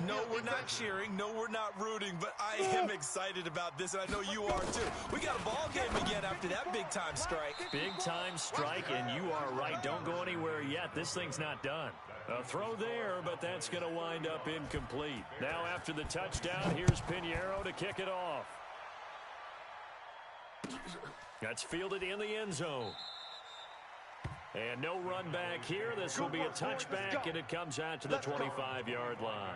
No, we're not cheering. No, we're not rooting, but I am excited about this, and I know you are too. We got a ball game again after that big-time strike. Big-time strike, and you are right. Don't go anywhere yet. This thing's not done. A throw there, but that's going to wind up incomplete. Now after the touchdown, here's Pinheiro to kick it off. That's fielded in the end zone. And no run back here. This will be a touchback, and it comes out to the 25-yard line.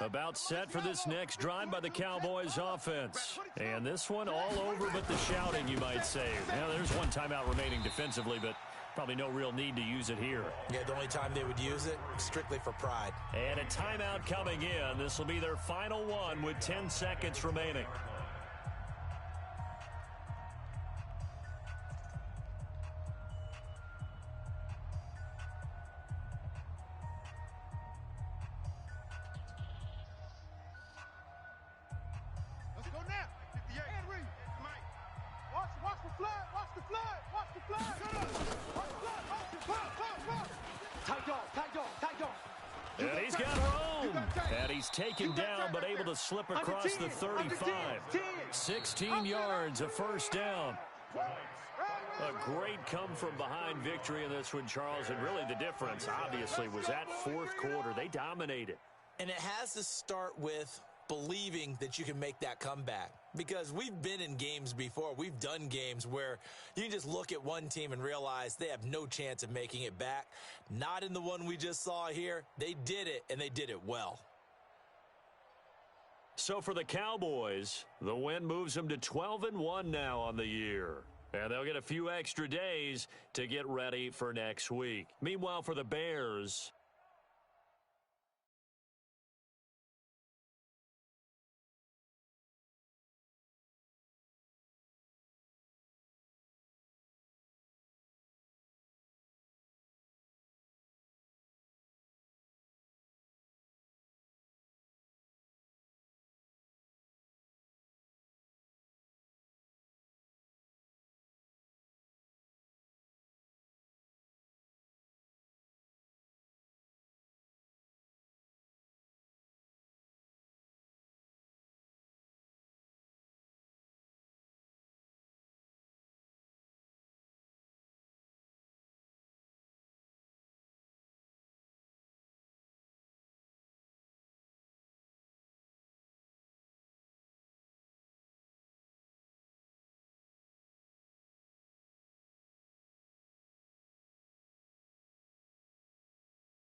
About set for this next drive by the Cowboys offense. And this one all over but the shouting, you might say. Now, there's one timeout remaining defensively, but probably no real need to use it here. Yeah, the only time they would use it, strictly for pride. And a timeout coming in. This will be their final one with 10 seconds remaining. And he's got room. And he's taken down, but able to slip across the 35. 16 yards, a first down. A great come-from-behind victory in this one, Charles. And really the difference, obviously, was that fourth quarter. They dominated. And it has to start with believing that you can make that comeback. Because we've been in games before. We've done games where you can just look at one team and realize they have no chance of making it back. Not in the one we just saw here. They did it, and they did it well. So for the Cowboys, the win moves them to 12-1 now on the year. And they'll get a few extra days to get ready for next week. Meanwhile, for the Bears,